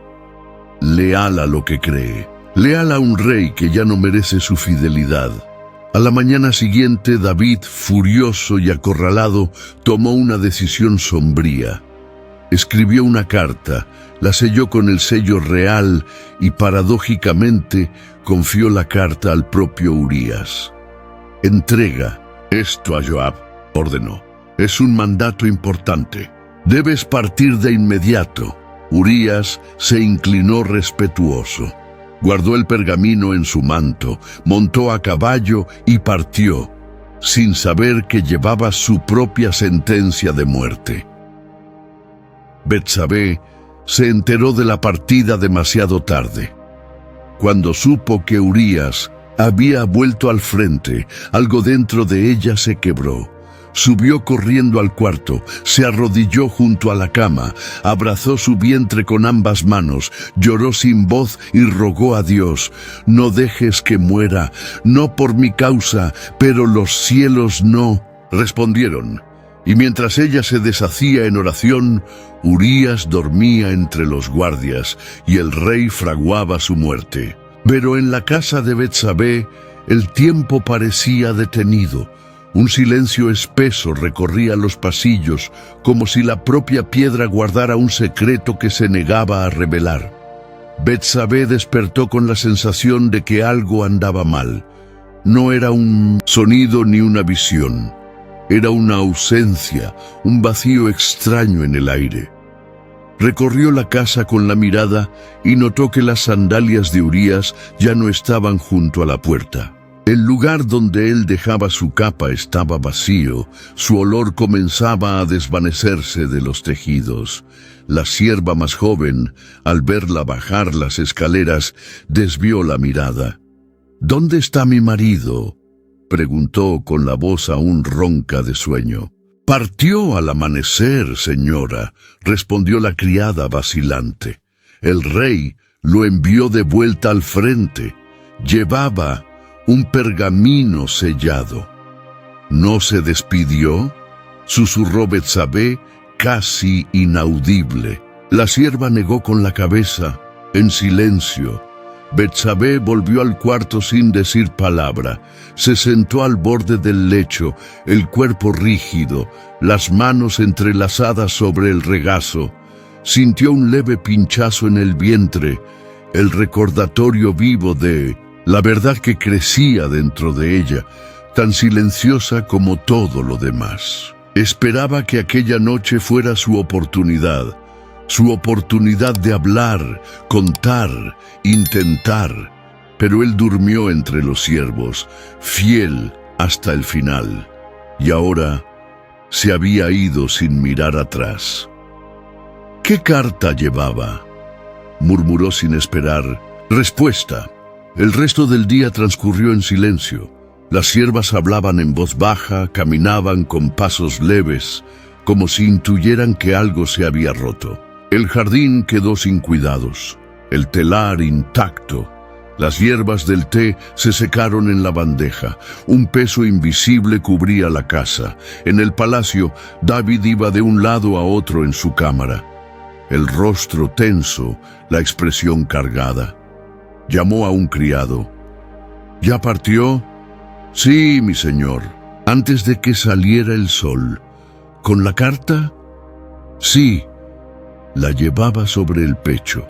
a lo que cree, leal a un rey que ya no merece su fidelidad». A la mañana siguiente, David, furioso y acorralado, tomó una decisión sombría. Escribió una carta, la selló con el sello real y, paradójicamente, confió la carta al propio Urías. «Entrega esto a Joab», ordenó. «Es un mandato importante. Debes partir de inmediato». Urías se inclinó respetuoso. Guardó el pergamino en su manto, montó a caballo y partió, sin saber que llevaba su propia sentencia de muerte. Betsabé se enteró de la partida demasiado tarde. Cuando supo que Urías había vuelto al frente, algo dentro de ella se quebró. Subió corriendo al cuarto, se arrodilló junto a la cama, abrazó su vientre con ambas manos, lloró sin voz y rogó a Dios: «No dejes que muera, no por mi causa, pero los cielos no», respondieron. Y mientras ella se deshacía en oración, Urías dormía entre los guardias y el rey fraguaba su muerte. Pero en la casa de Betsabé el tiempo parecía detenido. Un silencio espeso recorría los pasillos, como si la propia piedra guardara un secreto que se negaba a revelar. Betsabé despertó con la sensación de que algo andaba mal. No era un sonido ni una visión. Era una ausencia, un vacío extraño en el aire. Recorrió la casa con la mirada y notó que las sandalias de Urías ya no estaban junto a la puerta. El lugar donde él dejaba su capa estaba vacío, su olor comenzaba a desvanecerse de los tejidos. La sierva más joven, al verla bajar las escaleras, desvió la mirada. «¿Dónde está mi marido?», preguntó con la voz aún ronca de sueño. «Partió al amanecer, señora», respondió la criada vacilante. «El rey lo envió de vuelta al frente. Llevaba un pergamino sellado». «¿No se despidió?», susurró Betsabé, casi inaudible. La sierva negó con la cabeza, en silencio. Betsabé volvió al cuarto sin decir palabra. Se sentó al borde del lecho, el cuerpo rígido, las manos entrelazadas sobre el regazo. Sintió un leve pinchazo en el vientre, el recordatorio vivo de la verdad que crecía dentro de ella, tan silenciosa como todo lo demás. Esperaba que aquella noche fuera su oportunidad de hablar, contar, intentar, pero él durmió entre los ciervos, fiel hasta el final, y ahora se había ido sin mirar atrás. ¿Qué carta llevaba?, murmuró sin esperar respuesta. El resto del día transcurrió en silencio. Las ciervas hablaban en voz baja, caminaban con pasos leves, como si intuyeran que algo se había roto. El jardín quedó sin cuidados, el telar intacto. Las hierbas del té se secaron en la bandeja. Un peso invisible cubría la casa. En el palacio, David iba de un lado a otro en su cámara. El rostro tenso, la expresión cargada. Llamó a un criado. ¿Ya partió? Sí, mi señor, antes de que saliera el sol. ¿Con la carta? Sí. La llevaba sobre el pecho.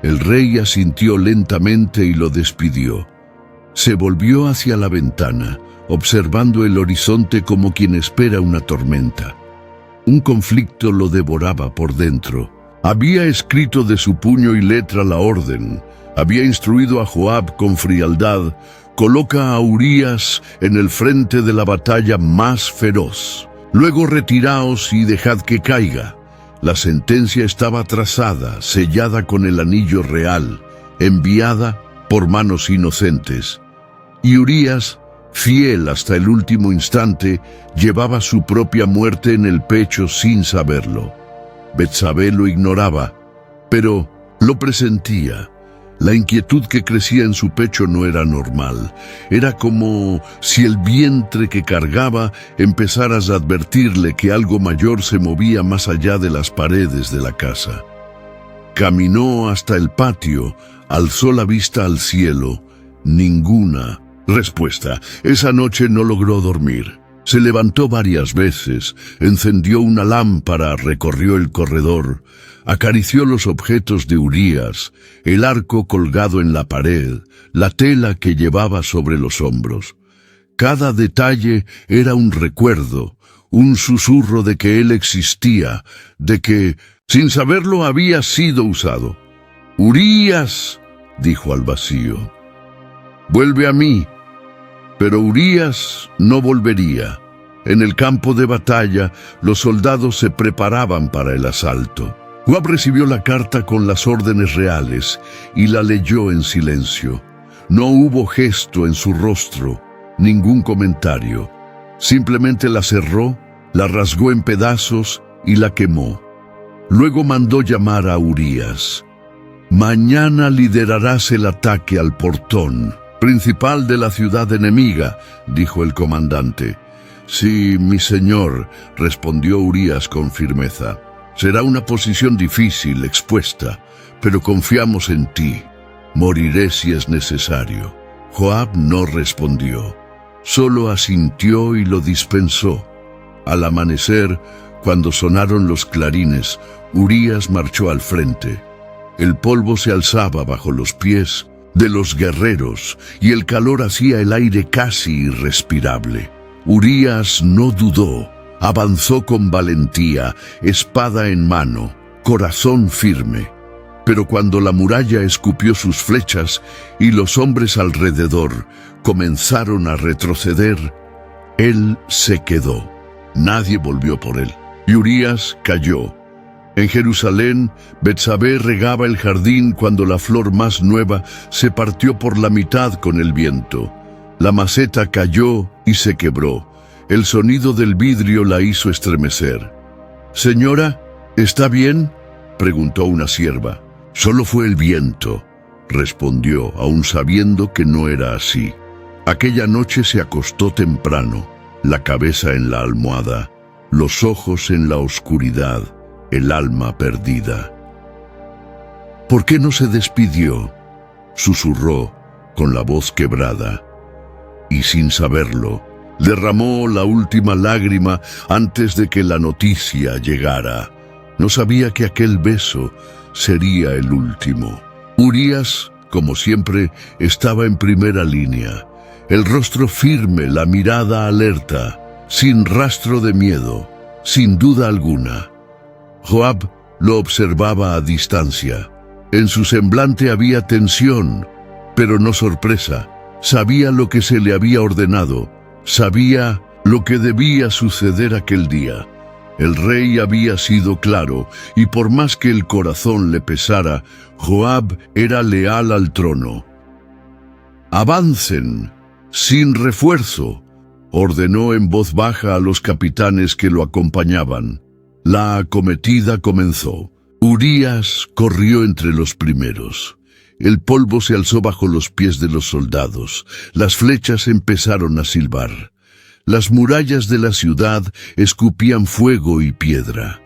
El rey asintió lentamente y lo despidió. Se volvió hacia la ventana, observando el horizonte como quien espera una tormenta. Un conflicto lo devoraba por dentro. Había escrito de su puño y letra la orden. Había instruido a Joab con frialdad: coloca a Urías en el frente de la batalla más feroz. Luego retiraos y dejad que caiga. La sentencia estaba trazada, sellada con el anillo real, enviada por manos inocentes. Y Urías, fiel hasta el último instante, llevaba su propia muerte en el pecho sin saberlo. Betsabé lo ignoraba, pero lo presentía. La inquietud que crecía en su pecho no era normal. Era como si el vientre que cargaba empezara a advertirle que algo mayor se movía más allá de las paredes de la casa. Caminó hasta el patio, alzó la vista al cielo. Ninguna respuesta. Esa noche no logró dormir. Se levantó varias veces, encendió una lámpara, recorrió el corredor, acarició los objetos de Urías, el arco colgado en la pared, la tela que llevaba sobre los hombros. Cada detalle era un recuerdo, un susurro de que él existía, de que, sin saberlo, había sido usado. «Urías», dijo al vacío, «vuelve a mí». Pero Urías no volvería. En el campo de batalla, los soldados se preparaban para el asalto. Joab recibió la carta con las órdenes reales y la leyó en silencio. No hubo gesto en su rostro, ningún comentario. Simplemente la cerró, la rasgó en pedazos y la quemó. Luego mandó llamar a Urías. «Mañana liderarás el ataque al portón principal de la ciudad enemiga», dijo el comandante. «Sí, mi señor», respondió Urías con firmeza. «Será una posición difícil, expuesta, pero confiamos en ti. Moriré si es necesario». Joab no respondió, solo asintió y lo dispensó. Al amanecer, cuando sonaron los clarines, Urías marchó al frente. El polvo se alzaba bajo los pies de los guerreros y el calor hacía el aire casi irrespirable. Urías no dudó, avanzó con valentía, espada en mano, corazón firme. Pero cuando la muralla escupió sus flechas y los hombres alrededor comenzaron a retroceder, él se quedó. Nadie volvió por él. Y Urías cayó. En Jerusalén, Betsabé regaba el jardín cuando la flor más nueva se partió por la mitad con el viento. La maceta cayó y se quebró. El sonido del vidrio la hizo estremecer. «Señora, ¿está bien?», preguntó una sierva. «Solo fue el viento», respondió, aun sabiendo que no era así. Aquella noche se acostó temprano, la cabeza en la almohada, los ojos en la oscuridad, el alma perdida. ¿Por qué no se despidió? susurró con la voz quebrada, y sin saberlo, derramó la última lágrima antes de que la noticia llegara. No sabía que aquel beso sería el último. Urías, como siempre, estaba en primera línea, el rostro firme, la mirada alerta, sin rastro de miedo, sin duda alguna. Joab lo observaba a distancia. En su semblante había tensión, pero no sorpresa. Sabía lo que se le había ordenado, sabía lo que debía suceder aquel día. El rey había sido claro, y por más que el corazón le pesara, Joab era leal al trono. «Avancen, sin refuerzo», ordenó en voz baja a los capitanes que lo acompañaban. La acometida comenzó. Urías corrió entre los primeros. El polvo se alzó bajo los pies de los soldados. Las flechas empezaron a silbar. Las murallas de la ciudad escupían fuego y piedra.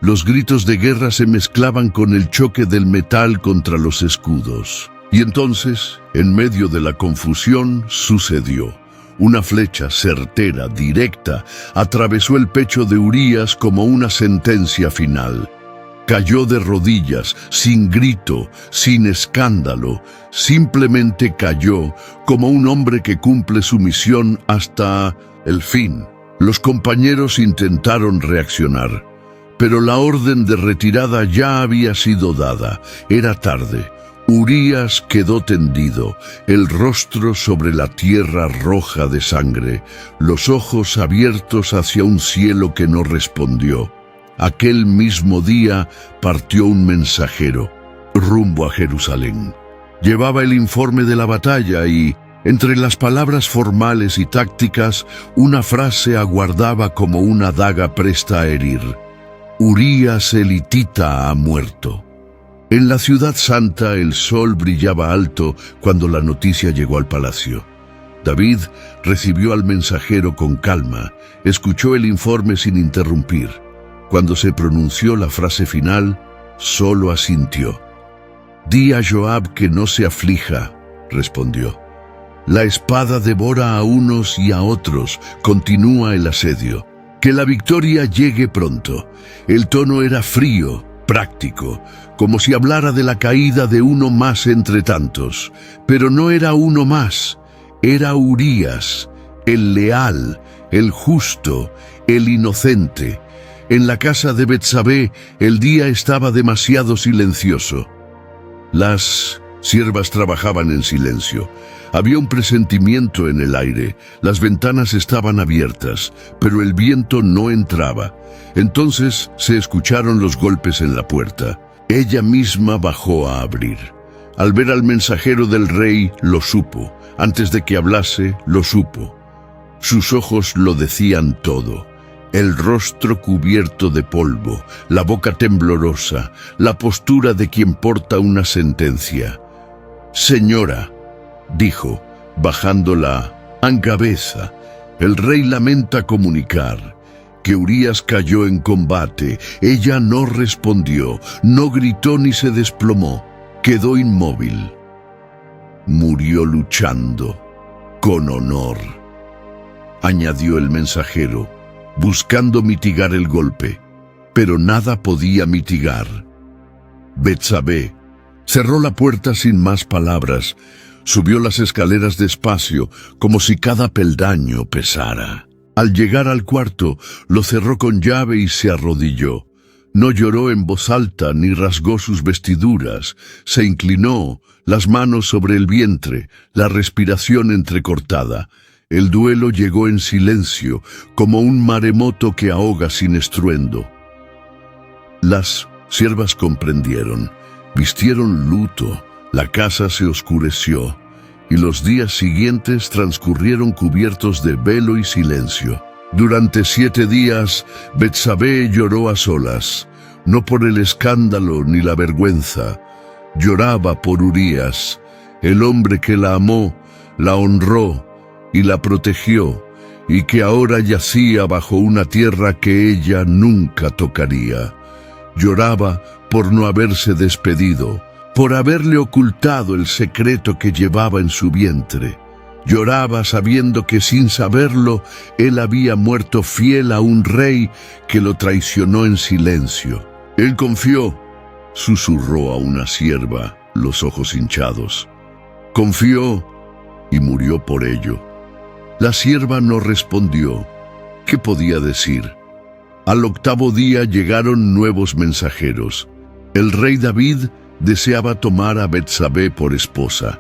Los gritos de guerra se mezclaban con el choque del metal contra los escudos. Y entonces, en medio de la confusión, sucedió. Una flecha certera, directa, atravesó el pecho de Urías como una sentencia final. Cayó de rodillas, sin grito, sin escándalo, simplemente cayó como un hombre que cumple su misión hasta el fin. Los compañeros intentaron reaccionar, pero la orden de retirada ya había sido dada. Era tarde. Urías quedó tendido, el rostro sobre la tierra roja de sangre, los ojos abiertos hacia un cielo que no respondió. Aquel mismo día partió un mensajero, rumbo a Jerusalén. Llevaba el informe de la batalla y, entre las palabras formales y tácticas, una frase aguardaba como una daga presta a herir. Urías elitita ha muerto. En la ciudad santa el sol brillaba alto cuando la noticia llegó al palacio. David recibió al mensajero con calma, escuchó el informe sin interrumpir. Cuando se pronunció la frase final, solo asintió. «Di a Joab que no se aflija», respondió. «La espada devora a unos y a otros, continúa el asedio. Que la victoria llegue pronto». El tono era frío, práctico, como si hablara de la caída de uno más entre tantos. Pero no era uno más, era Urías, el leal, el justo, el inocente. En la casa de Betsabé el día estaba demasiado silencioso. Las siervas trabajaban en silencio. Había un presentimiento en el aire. Las ventanas estaban abiertas, pero el viento no entraba. Entonces se escucharon los golpes en la puerta. Ella misma bajó a abrir. Al ver al mensajero del rey, lo supo. Antes de que hablase, lo supo. Sus ojos lo decían todo. El rostro cubierto de polvo, la boca temblorosa, la postura de quien porta una sentencia. «Señora», dijo, bajando la cabeza, «el rey lamenta comunicar que Urías cayó en combate. Ella no respondió, no gritó ni se desplomó, quedó inmóvil. Murió luchando, con honor», añadió el mensajero, buscando mitigar el golpe, pero nada podía mitigar. Betsabé cerró la puerta sin más palabras, subió las escaleras despacio, como si cada peldaño pesara. Al llegar al cuarto, lo cerró con llave y se arrodilló. No lloró en voz alta ni rasgó sus vestiduras, se inclinó, las manos sobre el vientre, la respiración entrecortada. El duelo llegó en silencio, como un maremoto que ahoga sin estruendo. Las siervas comprendieron, vistieron luto, la casa se oscureció, y los días siguientes transcurrieron cubiertos de velo y silencio. Durante 7 días, Betsabé lloró a solas, no por el escándalo ni la vergüenza. Lloraba por Urías, el hombre que la amó, la honró y la protegió, y que ahora yacía bajo una tierra que ella nunca tocaría. Lloraba por no haberse despedido, por haberle ocultado el secreto que llevaba en su vientre. Lloraba sabiendo que sin saberlo, él había muerto fiel a un rey que lo traicionó en silencio. Él confió, susurró a una sierva, los ojos hinchados. Confió y murió por ello. La sierva no respondió. ¿Qué podía decir? Al octavo día llegaron nuevos mensajeros. El rey David deseaba tomar a Betsabé por esposa.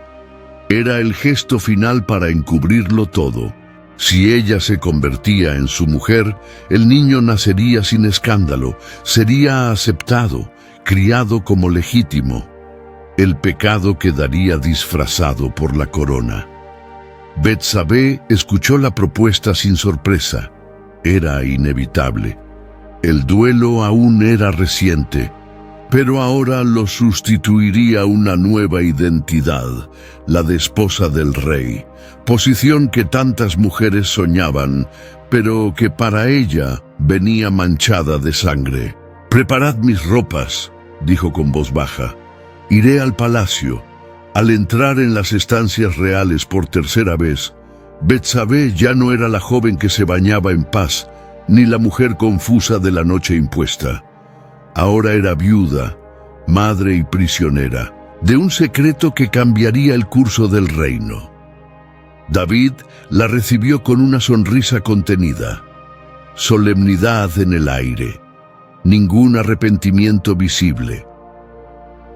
Era el gesto final para encubrirlo todo. Si ella se convertía en su mujer, el niño nacería sin escándalo, sería aceptado, criado como legítimo. El pecado quedaría disfrazado por la corona. Betsabé escuchó la propuesta sin sorpresa. Era inevitable. El duelo aún era reciente, pero ahora lo sustituiría una nueva identidad, la de esposa del rey, posición que tantas mujeres soñaban, pero que para ella venía manchada de sangre. «Preparad mis ropas», dijo con voz baja. «Iré al palacio». Al entrar en las estancias reales por tercera vez, Betsabé ya no era la joven que se bañaba en paz, ni la mujer confusa de la noche impuesta. Ahora era viuda, madre y prisionera, de un secreto que cambiaría el curso del reino. David la recibió con una sonrisa contenida, solemnidad en el aire, ningún arrepentimiento visible.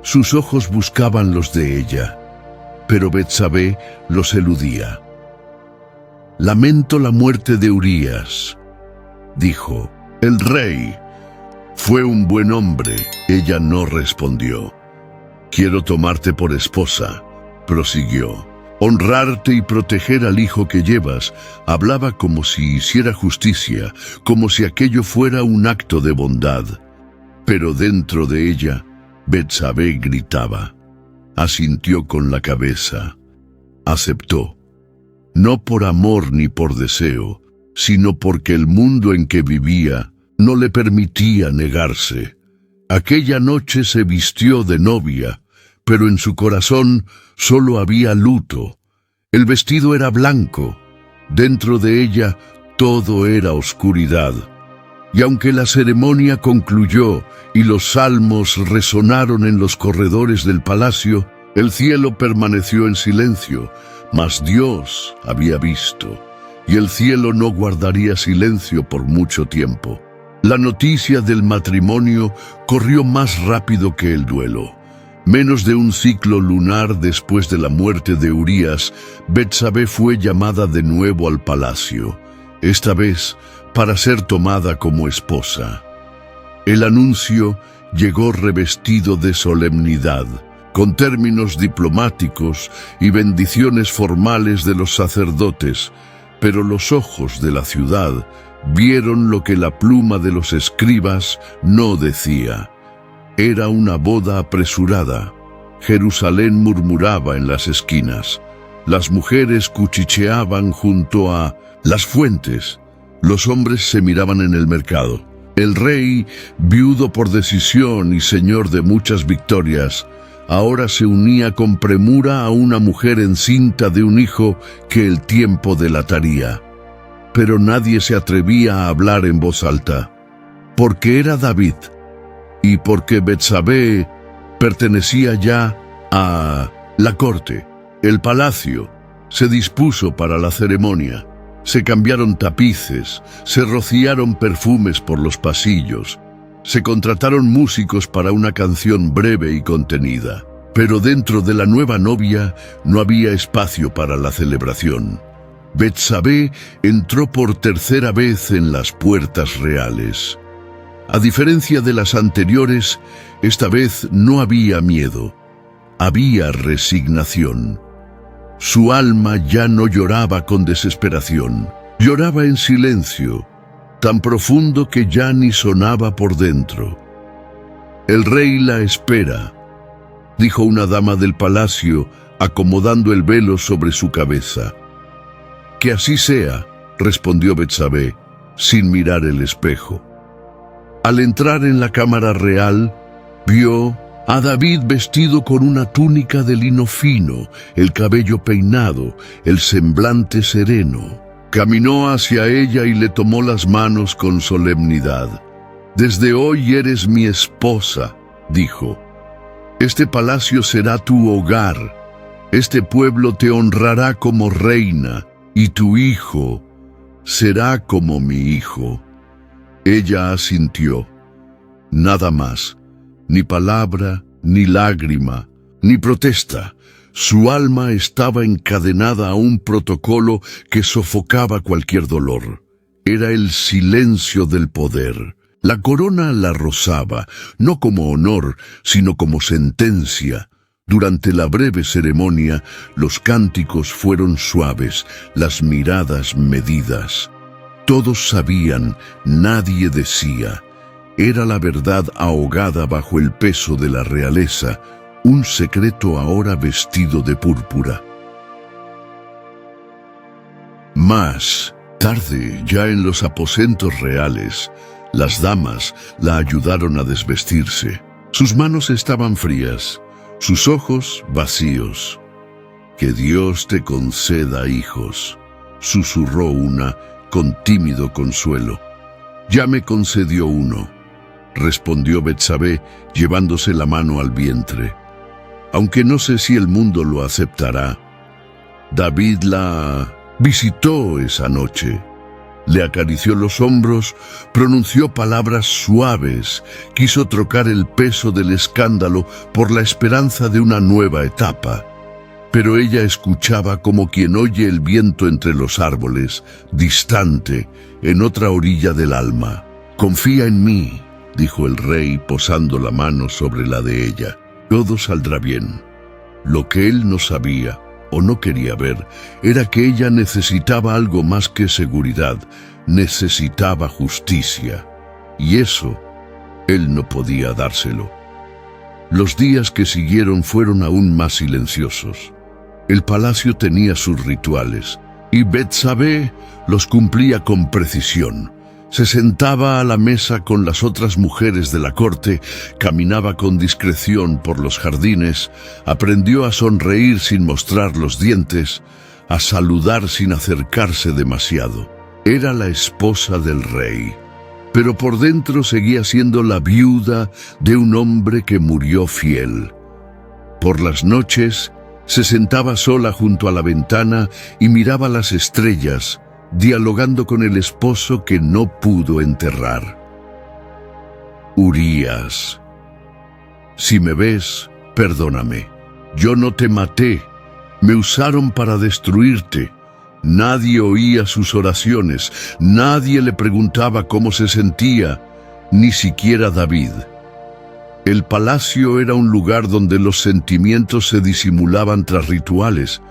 Sus ojos buscaban los de ella, pero Betsabé los eludía. «Lamento la muerte de Urías», dijo. «El rey fue un buen hombre». Ella no respondió. «Quiero tomarte por esposa», prosiguió. «Honrarte y proteger al hijo que llevas». Hablaba como si hiciera justicia, como si aquello fuera un acto de bondad. Pero dentro de ella, Betsabé gritaba. Asintió con la cabeza. Aceptó. No por amor ni por deseo, sino porque el mundo en que vivía no le permitía negarse. Aquella noche se vistió de novia, pero en su corazón solo había luto. El vestido era blanco, dentro de ella todo era oscuridad. Y aunque la ceremonia concluyó y los salmos resonaron en los corredores del palacio, el cielo permaneció en silencio, mas Dios había visto, y el cielo no guardaría silencio por mucho tiempo. La noticia del matrimonio corrió más rápido que el duelo. Menos de un ciclo lunar después de la muerte de Urías, Betsabé fue llamada de nuevo al palacio, esta vez para ser tomada como esposa. El anuncio llegó revestido de solemnidad, con términos diplomáticos y bendiciones formales de los sacerdotes, pero los ojos de la ciudad vieron lo que la pluma de los escribas no decía. Era una boda apresurada. Jerusalén murmuraba en las esquinas. Las mujeres cuchicheaban junto a las fuentes. Los hombres se miraban en el mercado. El rey, viudo por decisión y señor de muchas victorias, ahora se unía con premura a una mujer encinta de un hijo que el tiempo delataría. Pero nadie se atrevía a hablar en voz alta, porque era David, y porque Betsabé pertenecía ya a la corte. El palacio se dispuso para la ceremonia. Se cambiaron tapices, se rociaron perfumes por los pasillos, se contrataron músicos para una canción breve y contenida. Pero dentro de la nueva novia no había espacio para la celebración. Betsabé entró por tercera vez en las puertas reales. A diferencia de las anteriores, esta vez no había miedo, había resignación. Su alma ya no lloraba con desesperación, lloraba en silencio, tan profundo que ya ni sonaba por dentro. «El rey la espera», dijo una dama del palacio, acomodando el velo sobre su cabeza. «Que así sea», respondió Betsabé, sin mirar el espejo. Al entrar en la cámara real, vio a David vestido con una túnica de lino fino, el cabello peinado, el semblante sereno. Caminó hacia ella y le tomó las manos con solemnidad. «Desde hoy eres mi esposa», dijo. «Este palacio será tu hogar. Este pueblo te honrará como reina, y tu hijo será como mi hijo». Ella asintió. Nada más, ni palabra, ni lágrima, ni protesta. Su alma estaba encadenada a un protocolo que sofocaba cualquier dolor. Era el silencio del poder. La corona la rozaba, no como honor, sino como sentencia. Durante la breve ceremonia, los cánticos fueron suaves, las miradas medidas. Todos sabían, nadie decía. Era la verdad ahogada bajo el peso de la realeza, un secreto ahora vestido de púrpura. Más tarde, ya en los aposentos reales, las damas la ayudaron a desvestirse. Sus manos estaban frías, sus ojos vacíos. «Que Dios te conceda hijos», susurró una con tímido consuelo. «Ya me concedió uno», respondió Betsabé, llevándose la mano al vientre. «Aunque no sé si el mundo lo aceptará. David la visitó esa noche. Le acarició los hombros, pronunció palabras suaves, quiso trocar el peso del escándalo por la esperanza de una nueva etapa. Pero ella escuchaba como quien oye el viento entre los árboles, distante, en otra orilla del alma. «Confía en mí», dijo el rey posando la mano sobre la de ella. «Todo saldrá bien». Lo que él no sabía o no quería ver era que ella necesitaba algo más que seguridad, necesitaba justicia. Y eso él no podía dárselo. Los días que siguieron fueron aún más silenciosos. El palacio tenía sus rituales, y Betsabé los cumplía con precisión. Se sentaba a la mesa con las otras mujeres de la corte, caminaba con discreción por los jardines, aprendió a sonreír sin mostrar los dientes, a saludar sin acercarse demasiado. Era la esposa del rey, pero por dentro seguía siendo la viuda de un hombre que murió fiel. Por las noches se sentaba sola junto a la ventana y miraba las estrellas, dialogando con el esposo que no pudo enterrar. «Urías, si me ves, perdóname. Yo no te maté, me usaron para destruirte». Nadie oía sus oraciones, nadie le preguntaba cómo se sentía, ni siquiera David. El palacio era un lugar donde los sentimientos se disimulaban tras rituales,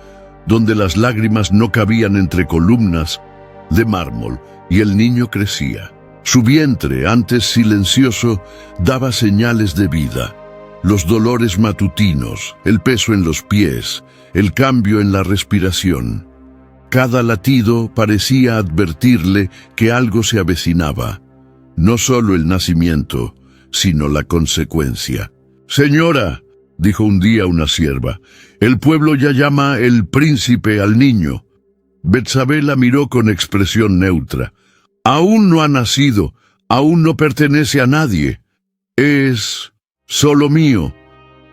donde las lágrimas no cabían entre columnas de mármol, y el niño crecía. Su vientre, antes silencioso, daba señales de vida. Los dolores matutinos, el peso en los pies, el cambio en la respiración. Cada latido parecía advertirle que algo se avecinaba. No solo el nacimiento, sino la consecuencia. «Señora», dijo un día una sierva, «el pueblo ya llama el príncipe al niño». Betsabé la miró con expresión neutra. «Aún no ha nacido, aún no pertenece a nadie. Es solo mío»,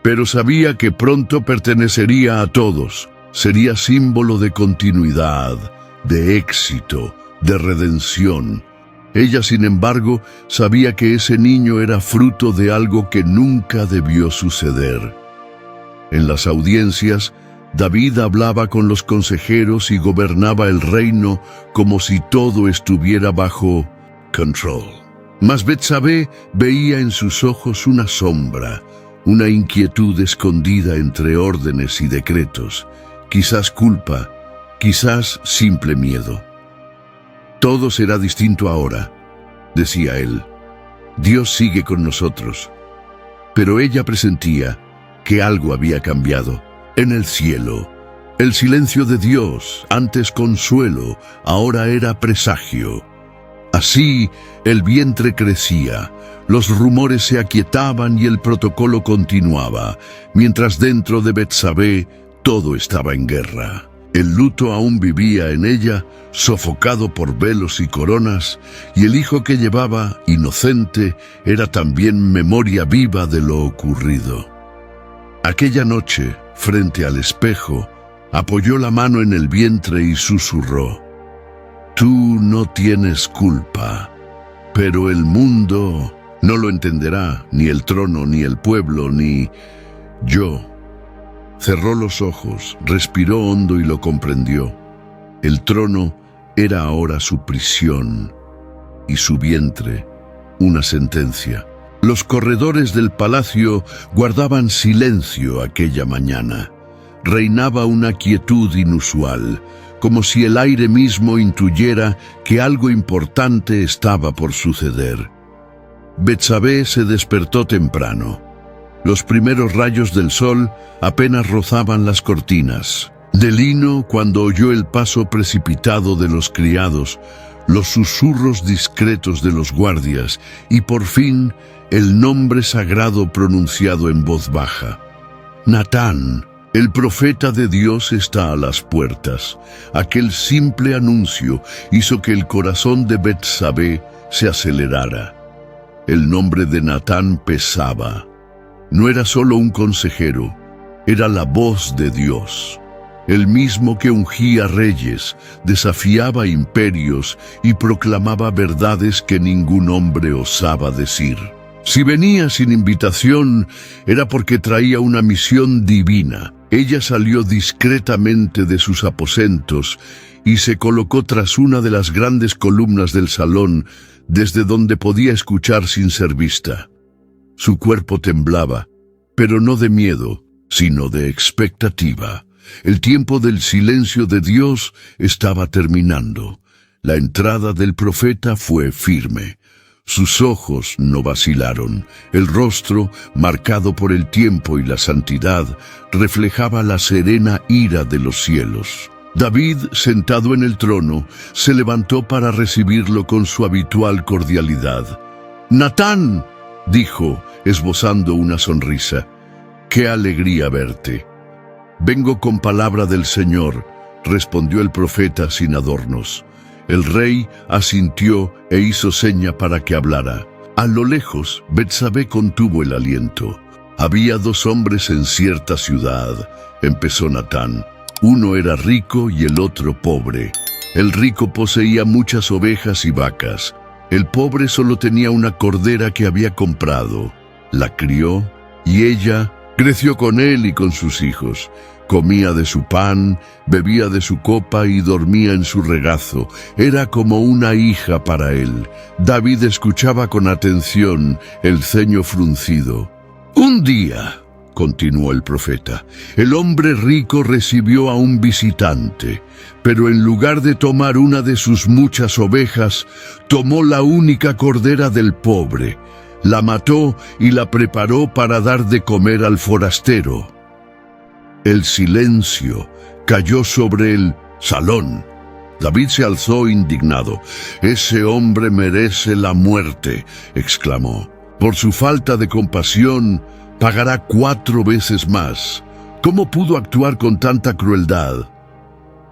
pero sabía que pronto pertenecería a todos. Sería símbolo de continuidad, de éxito, de redención. Ella, sin embargo, sabía que ese niño era fruto de algo que nunca debió suceder. En las audiencias, David hablaba con los consejeros y gobernaba el reino como si todo estuviera bajo control. Mas Betsabé veía en sus ojos una sombra, una inquietud escondida entre órdenes y decretos, quizás culpa, quizás simple miedo. «Todo será distinto ahora», decía él. «Dios sigue con nosotros». Pero ella presentía que algo había cambiado. En el cielo, el silencio de Dios, antes consuelo, ahora era presagio. Así el vientre crecía, los rumores se aquietaban y el protocolo continuaba, mientras dentro de Betsabé todo estaba en guerra. El luto aún vivía en ella, sofocado por velos y coronas, y el hijo que llevaba, inocente, era también memoria viva de lo ocurrido. Aquella noche, frente al espejo, apoyó la mano en el vientre y susurró: «Tú no tienes culpa, pero el mundo no lo entenderá, ni el trono, ni el pueblo, ni yo». Cerró los ojos, respiró hondo y lo comprendió. El trono era ahora su prisión y su vientre una sentencia. Los corredores del palacio guardaban silencio aquella mañana. Reinaba una quietud inusual, como si el aire mismo intuyera que algo importante estaba por suceder. Betsabé se despertó temprano. Los primeros rayos del sol apenas rozaban las cortinas. De lino, cuando oyó el paso precipitado de los criados, los susurros discretos de los guardias y por fin el nombre sagrado pronunciado en voz baja: «Natán, el profeta de Dios está a las puertas». Aquel simple anuncio hizo que el corazón de Betsabé se acelerara. El nombre de Natán pesaba. No era solo un consejero, era la voz de Dios, el mismo que ungía reyes, desafiaba imperios y proclamaba verdades que ningún hombre osaba decir. Si venía sin invitación, era porque traía una misión divina. Ella salió discretamente de sus aposentos y se colocó tras una de las grandes columnas del salón, desde donde podía escuchar sin ser vista. Su cuerpo temblaba, pero no de miedo, sino de expectativa. El tiempo del silencio de Dios estaba terminando. La entrada del profeta fue firme. Sus ojos no vacilaron. El rostro, marcado por el tiempo y la santidad, reflejaba la serena ira de los cielos. David, sentado en el trono, se levantó para recibirlo con su habitual cordialidad. «Natán», dijo, esbozando una sonrisa, «qué alegría verte». «Vengo con palabra del Señor», respondió el profeta sin adornos. El rey asintió e hizo seña para que hablara. A lo lejos, Betsabé contuvo el aliento. «Había dos hombres en cierta ciudad», empezó Natán. «Uno era rico y el otro pobre. El rico poseía muchas ovejas y vacas. El pobre solo tenía una cordera que había comprado. La crió y ella creció con él y con sus hijos. Comía de su pan, bebía de su copa y dormía en su regazo. Era como una hija para él». David escuchaba con atención, el ceño fruncido. «Un día», continuó el profeta, «el hombre rico recibió a un visitante, pero en lugar de tomar una de sus muchas ovejas, tomó la única cordera del pobre, la mató y la preparó para dar de comer al forastero». El silencio cayó sobre el salón. David se alzó indignado. «Ese hombre merece la muerte», exclamó. «Por su falta de compasión, pagará 4 veces más. ¿Cómo pudo actuar con tanta crueldad?»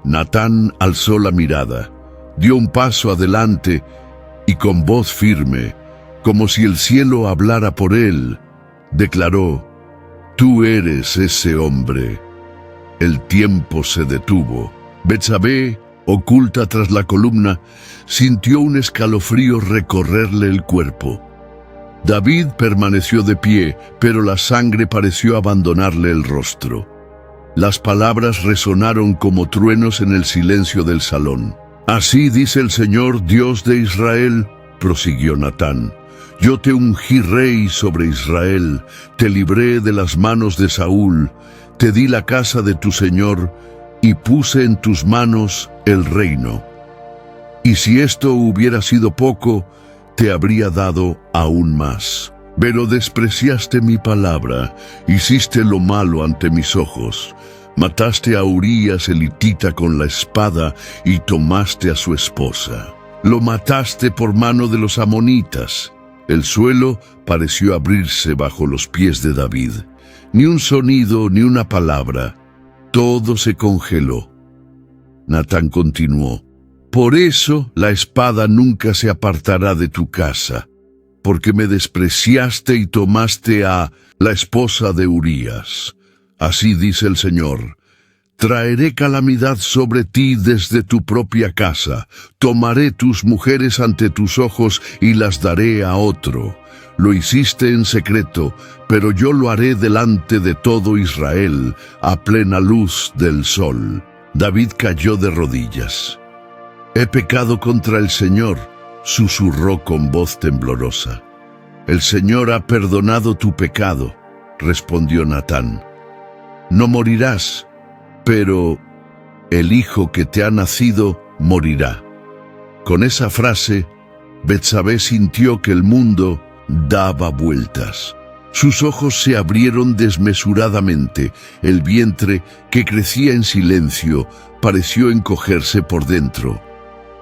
Natán alzó la mirada, dio un paso adelante y con voz firme, como si el cielo hablara por él, declaró: «Tú eres ese hombre». El tiempo se detuvo. Betsabé, oculta tras la columna, sintió un escalofrío recorrerle el cuerpo. David permaneció de pie, pero la sangre pareció abandonarle el rostro. Las palabras resonaron como truenos en el silencio del salón. «Así dice el Señor, Dios de Israel», prosiguió Natán. «Yo te ungí rey sobre Israel, te libré de las manos de Saúl, te di la casa de tu Señor y puse en tus manos el reino. Y si esto hubiera sido poco, te habría dado aún más. Pero despreciaste mi palabra, hiciste lo malo ante mis ojos. Mataste a Urías el hitita con la espada y tomaste a su esposa. lo mataste por mano de los amonitas. El suelo pareció abrirse bajo los pies de David. Ni un sonido, ni una palabra. Todo se congeló. Natán continuó: por eso la espada nunca se apartará de tu casa, porque me despreciaste y tomaste a la esposa de Urías. Así dice el Señor: traeré calamidad sobre ti desde tu propia casa. Tomaré tus mujeres ante tus ojos y las daré a otro. Lo hiciste en secreto, pero yo lo haré delante de todo Israel, a plena luz del sol. David cayó de rodillas. He pecado contra el Señor, susurró con voz temblorosa. El Señor ha perdonado tu pecado, respondió Natán. No morirás, pero el hijo que te ha nacido morirá. Con esa frase, Betsabé sintió que el mundo daba vueltas. Sus ojos se abrieron desmesuradamente. El vientre, que crecía en silencio, pareció encogerse por dentro.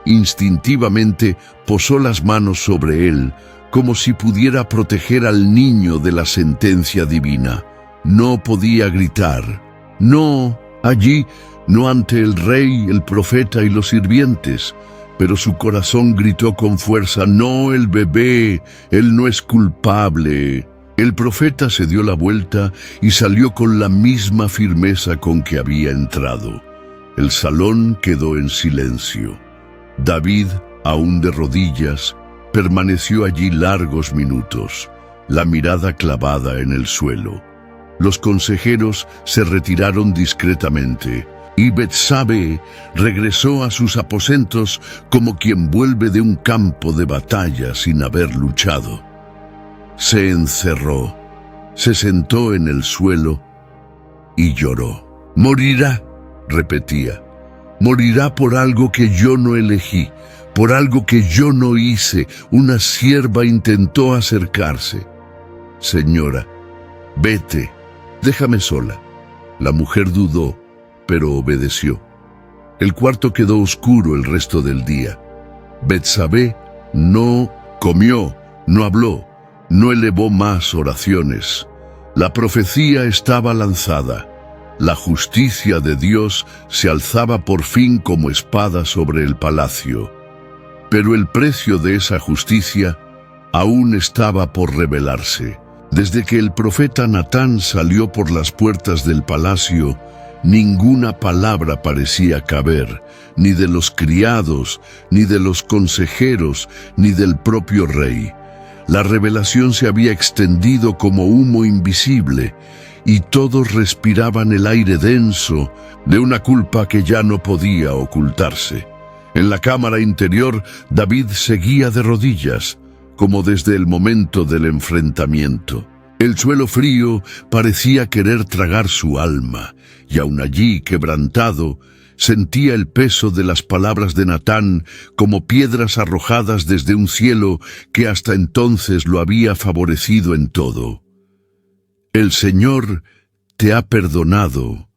Instintivamente posó las manos sobre él, como si pudiera proteger al niño de la sentencia divina. No podía gritar. No, allí, no ante el rey, el profeta y los sirvientes. Pero su corazón gritó con fuerza: no, el bebé, él no es culpable. El profeta se dio la vuelta y salió con la misma firmeza con que había entrado. El salón quedó en silencio. David, aún de rodillas, permaneció allí largos minutos, la mirada clavada en el suelo. Los consejeros se retiraron discretamente, y Betsabé regresó a sus aposentos como quien vuelve de un campo de batalla sin haber luchado. Se encerró, se sentó en el suelo y lloró. Morirá, repetía. Morirá por algo que yo no elegí, por algo que yo no hice. Una sierva intentó acercarse. Señora, vete, déjame sola. La mujer dudó, pero obedeció. El cuarto quedó oscuro el resto del día. Betsabé no comió, no habló, no elevó más oraciones. La profecía estaba lanzada. La justicia de Dios se alzaba por fin como espada sobre el palacio. Pero el precio de esa justicia aún estaba por revelarse. Desde que el profeta Natán salió por las puertas del palacio, ninguna palabra parecía caber, ni de los criados, ni de los consejeros, ni del propio rey. La revelación se había extendido como humo invisible, y todos respiraban el aire denso de una culpa que ya no podía ocultarse. En la cámara interior, David seguía de rodillas, como desde el momento del enfrentamiento. El suelo frío parecía querer tragar su alma, y aun allí, quebrantado, sentía el peso de las palabras de Natán como piedras arrojadas desde un cielo que hasta entonces lo había favorecido en todo. El Señor te ha perdonado,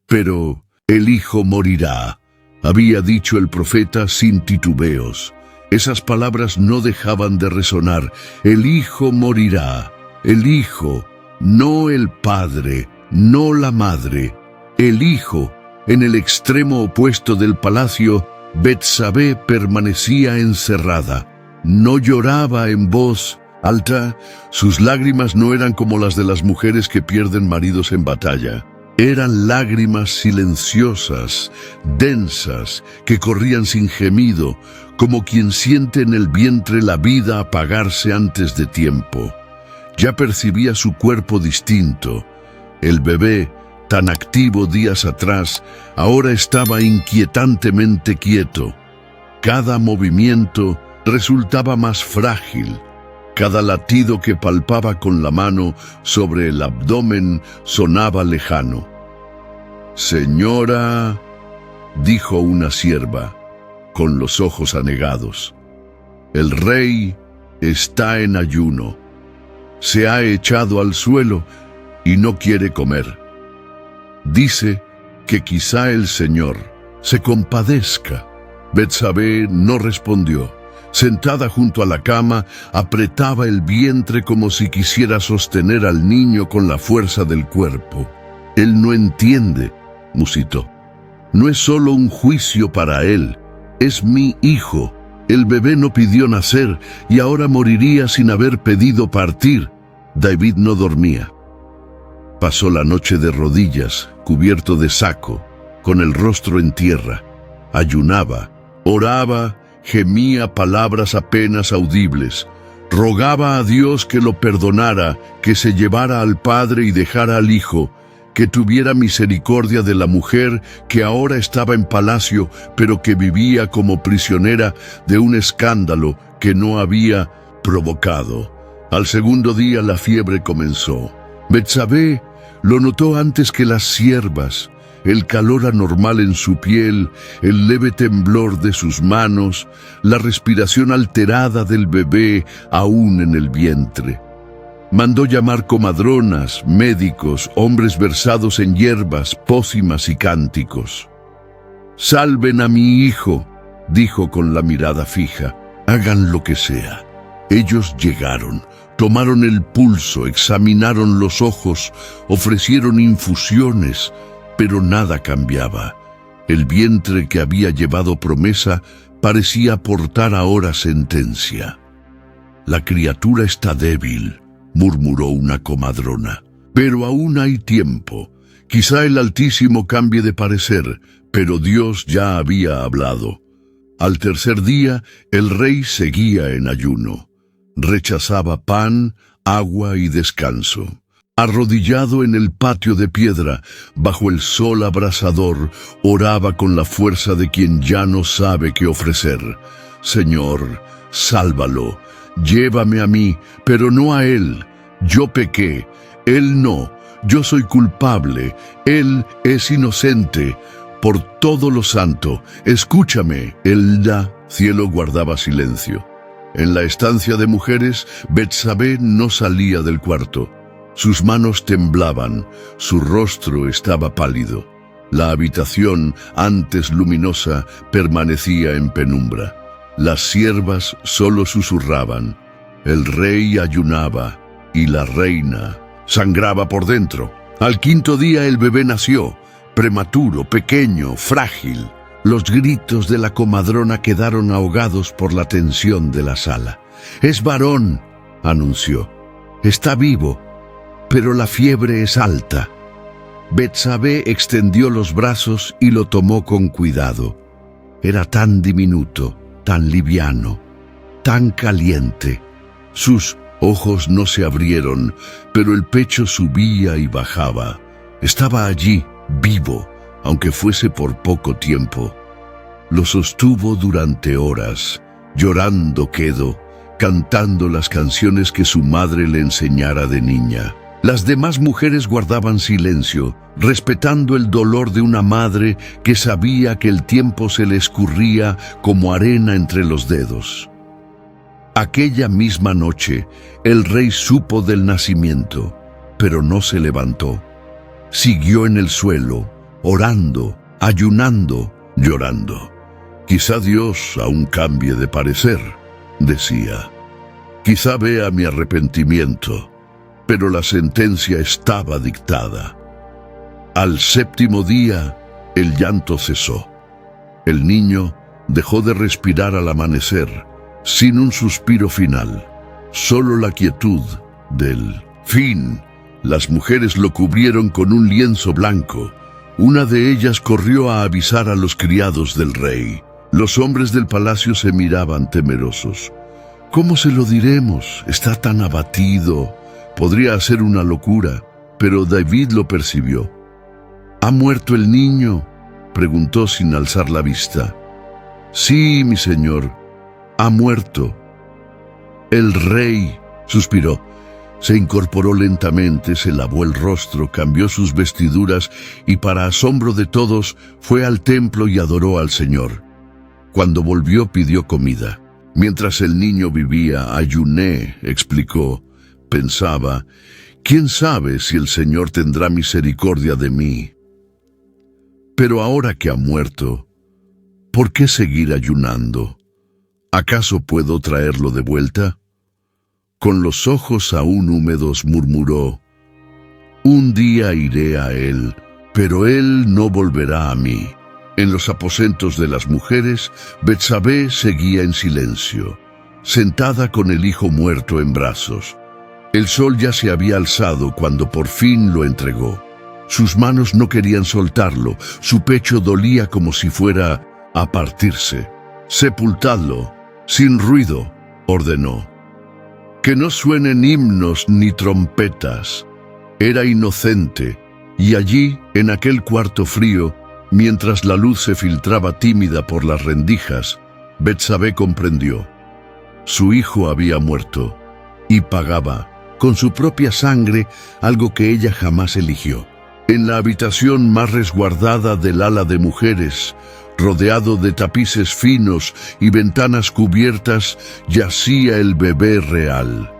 pero el hijo morirá, había dicho el profeta sin titubeos. Esas palabras no dejaban de resonar. El hijo morirá, el hijo, no el padre, no la madre, el hijo. En el extremo opuesto del palacio, Betsabé permanecía encerrada. No lloraba en voz alta, sus lágrimas no eran como las de las mujeres que pierden maridos en batalla. Eran lágrimas silenciosas, densas, que corrían sin gemido, como quien siente en el vientre la vida apagarse antes de tiempo. Ya percibía su cuerpo distinto. El bebé, tan activo días atrás, ahora estaba inquietantemente quieto. Cada movimiento resultaba más frágil. Cada latido que palpaba con la mano sobre el abdomen sonaba lejano. «Señora», dijo una sierva, con los ojos anegados, «el rey está en ayuno. Se ha echado al suelo y no quiere comer. Dice que quizá el Señor se compadezca Betsabé no respondió. Sentada junto a la cama, apretaba el vientre como si quisiera sostener al niño con la fuerza del cuerpo. «Él no entiende», musitó. «No es solo un juicio para él, es mi hijo. El bebé no pidió nacer y ahora moriría sin haber pedido partir». David no dormía. Pasó la noche de rodillas, cubierto de saco, con el rostro en tierra. Ayunaba, oraba, gemía palabras apenas audibles. Rogaba a Dios que lo perdonara, que se llevara al padre y dejara al hijo, que tuviera misericordia de la mujer que ahora estaba en palacio, pero que vivía como prisionera de un escándalo que no había provocado. Al segundo día la fiebre comenzó. Betsabé lo notó antes que las siervas, el calor anormal en su piel, el leve temblor de sus manos, la respiración alterada del bebé aún en el vientre. Mandó llamar comadronas, médicos, hombres versados en hierbas, pócimas y cánticos. «Salven a mi hijo», dijo con la mirada fija. «Hagan lo que sea». Ellos llegaron, tomaron el pulso, examinaron los ojos, ofrecieron infusiones, pero nada cambiaba. El vientre que había llevado promesa parecía portar ahora sentencia. «La criatura está débil», murmuró una comadrona. «Pero aún hay tiempo. Quizá el Altísimo cambie de parecer, pero Dios ya había hablado». Al tercer día, el rey seguía en ayuno. Rechazaba pan, agua y descanso. Arrodillado en el patio de piedra, bajo el sol abrasador, oraba con la fuerza de quien ya no sabe qué ofrecer. «Señor, sálvalo. Llévame a mí, pero no a él. Yo pequé, él no. Yo soy culpable, él es inocente. Por todo lo santo, escúchame». El cielo guardaba silencio. En la estancia de mujeres, Betsabé no salía del cuarto. Sus manos temblaban, su rostro estaba pálido. La habitación, antes luminosa, permanecía en penumbra. Las siervas solo susurraban. El rey ayunaba y la reina sangraba por dentro. Al quinto día el bebé nació, prematuro, pequeño, frágil. Los gritos de la comadrona quedaron ahogados por la tensión de la sala. «Es varón», anunció. «Está vivo, pero la fiebre es alta». Betsabé extendió los brazos y lo tomó con cuidado. Era tan diminuto, tan liviano, tan caliente. Sus ojos no se abrieron, pero el pecho subía y bajaba. Estaba allí, vivo, aunque fuese por poco tiempo. Lo sostuvo durante horas, llorando quedo, cantando las canciones que su madre le enseñara de niña. Las demás mujeres guardaban silencio, respetando el dolor de una madre que sabía que el tiempo se le escurría como arena entre los dedos. Aquella misma noche, el rey supo del nacimiento, pero no se levantó. Siguió en el suelo, orando, ayunando, llorando. «Quizá Dios aún cambie de parecer», decía. «Quizá vea mi arrepentimiento», pero la sentencia estaba dictada. Al séptimo día, el llanto cesó. El niño dejó de respirar al amanecer, sin un suspiro final, solo la quietud del fin. Las mujeres lo cubrieron con un lienzo blanco. Una de ellas corrió a avisar a los criados del rey. Los hombres del palacio se miraban temerosos. «¿Cómo se lo diremos? Está tan abatido. Podría hacer una locura». Pero David lo percibió. «¿Ha muerto el niño?», preguntó sin alzar la vista. «Sí, mi señor, ha muerto». «El rey», suspiró. Se incorporó lentamente, se lavó el rostro, cambió sus vestiduras y, para asombro de todos, fue al templo y adoró al Señor. Cuando volvió, pidió comida. «Mientras el niño vivía, ayuné», explicó. Pensaba: «¿Quién sabe si el Señor tendrá misericordia de mí? Pero ahora que ha muerto, ¿por qué seguir ayunando? ¿Acaso puedo traerlo de vuelta? Con los ojos aún húmedos murmuró: un día iré a él, pero él no volverá a mí. En los aposentos de las mujeres, Betsabé seguía en silencio, sentada con el hijo muerto en brazos. El sol ya se había alzado cuando por fin lo entregó. Sus manos no querían soltarlo, su pecho dolía como si fuera a partirse. «Sepultadlo, sin ruido», ordenó. «Que no suenen himnos ni trompetas». Era inocente, y allí, en aquel cuarto frío, mientras la luz se filtraba tímida por las rendijas, Betsabé comprendió. Su hijo había muerto, y pagaba, con su propia sangre, algo que ella jamás eligió. En la habitación más resguardada del ala de mujeres, rodeado de tapices finos y ventanas cubiertas, yacía el bebé real.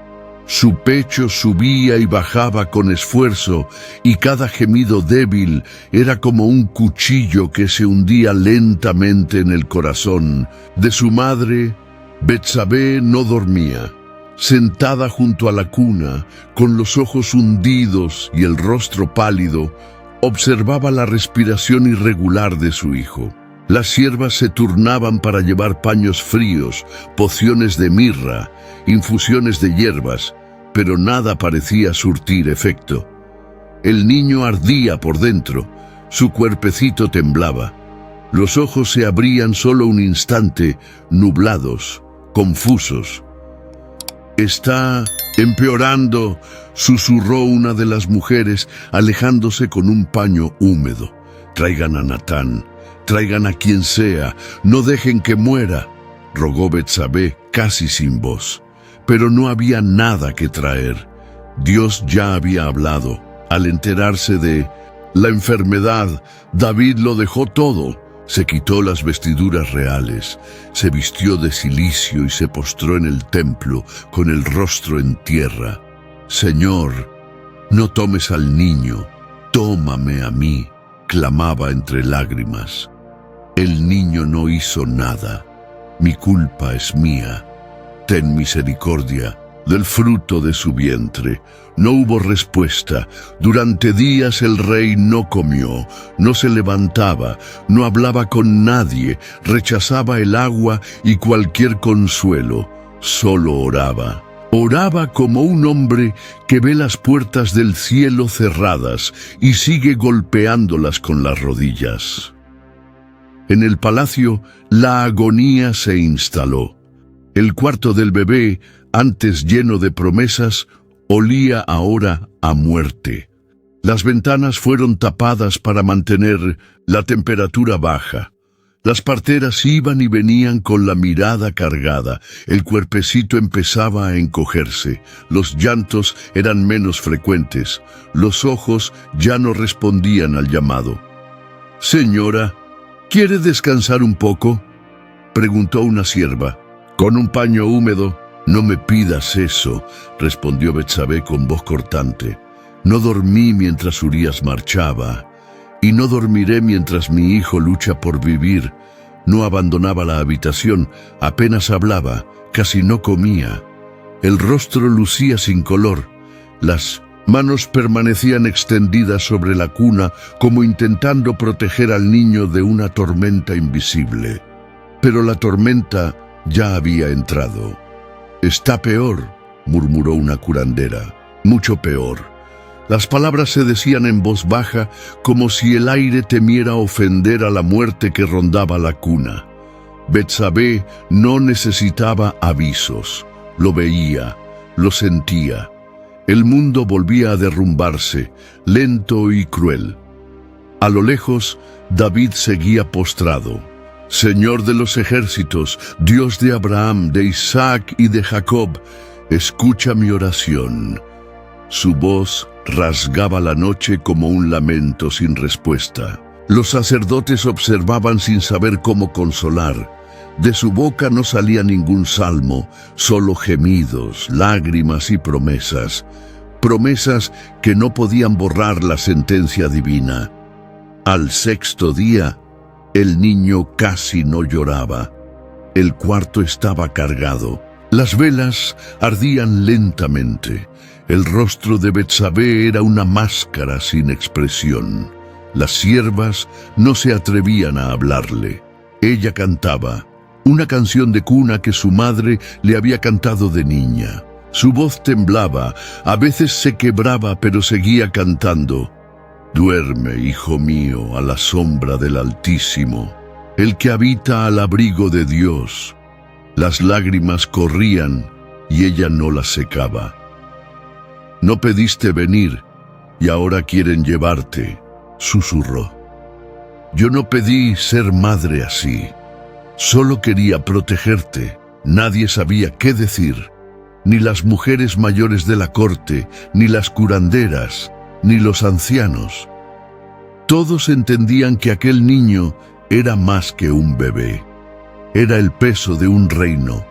Su pecho subía y bajaba con esfuerzo, y cada gemido débil era como un cuchillo que se hundía lentamente en el corazón. De su madre, Betsabé no dormía. Sentada junto a la cuna, con los ojos hundidos y el rostro pálido, observaba la respiración irregular de su hijo. Las siervas se turnaban para llevar paños fríos, pociones de mirra, infusiones de hierbas, pero nada parecía surtir efecto. El niño ardía por dentro, su cuerpecito temblaba. Los ojos se abrían solo un instante, nublados, confusos. «Está empeorando», susurró una de las mujeres, alejándose con un paño húmedo. «Traigan a Natán, traigan a quien sea, no dejen que muera», rogó Betsabé casi sin voz. Pero no había nada que traer. Dios ya había hablado. Al enterarse de la enfermedad, David lo dejó todo. Se quitó las vestiduras reales, se vistió de cilicio y se postró en el templo con el rostro en tierra. «Señor, no tomes al niño, tómame a mí», clamaba entre lágrimas. «El niño no hizo nada. Mi culpa es mía. Ten misericordia del fruto de su vientre». No hubo respuesta. Durante días el rey no comió, no se levantaba, no hablaba con nadie, rechazaba el agua y cualquier consuelo. Solo oraba. Oraba como un hombre que ve las puertas del cielo cerradas y sigue golpeándolas con las rodillas. En el palacio, la agonía se instaló. El cuarto del bebé, antes lleno de promesas, olía ahora a muerte. Las ventanas fueron tapadas para mantener la temperatura baja. Las parteras iban y venían con la mirada cargada. El cuerpecito empezaba a encogerse. Los llantos eran menos frecuentes. Los ojos ya no respondían al llamado. «Señora, ¿quiere descansar un poco?», preguntó una sierva. «Con un paño húmedo». «No me pidas eso», respondió Betsabé con voz cortante. «No dormí mientras Urías marchaba, y no dormiré mientras mi hijo lucha por vivir». No abandonaba la habitación, apenas hablaba, casi no comía. El rostro lucía sin color. Las manos permanecían extendidas sobre la cuna como intentando proteger al niño de una tormenta invisible. Pero la tormenta ya había entrado. «Está peor», murmuró una curandera. «Mucho peor». Las palabras se decían en voz baja, como si el aire temiera ofender a la muerte que rondaba la cuna. Betsabé no necesitaba avisos. Lo veía, lo sentía. El mundo volvía a derrumbarse, lento y cruel. A lo lejos, David seguía postrado. «Señor de los ejércitos, Dios de Abraham, de Isaac y de Jacob, escucha mi oración». Su voz rasgaba la noche como un lamento sin respuesta. Los sacerdotes observaban sin saber cómo consolar. De su boca no salía ningún salmo, solo gemidos, lágrimas y promesas. Promesas que no podían borrar la sentencia divina. Al sexto día, El niño casi no lloraba. El cuarto estaba cargado. Las velas ardían lentamente. El rostro de Betsabé era una máscara sin expresión. Las siervas no se atrevían a hablarle. Ella cantaba una canción de cuna que su madre le había cantado de niña. Su voz temblaba, a veces se quebraba, pero seguía cantando. Duerme, hijo mío, a la sombra del Altísimo, el que habita al abrigo de Dios. Las lágrimas corrían y ella no las secaba. No pediste venir y ahora quieren llevarte, susurró. Yo no pedí ser madre así. Solo quería protegerte. Nadie sabía qué decir. Ni las mujeres mayores de la corte, ni las curanderas, ni los ancianos. Todos entendían que aquel niño era más que un bebé. Era el peso de un reino,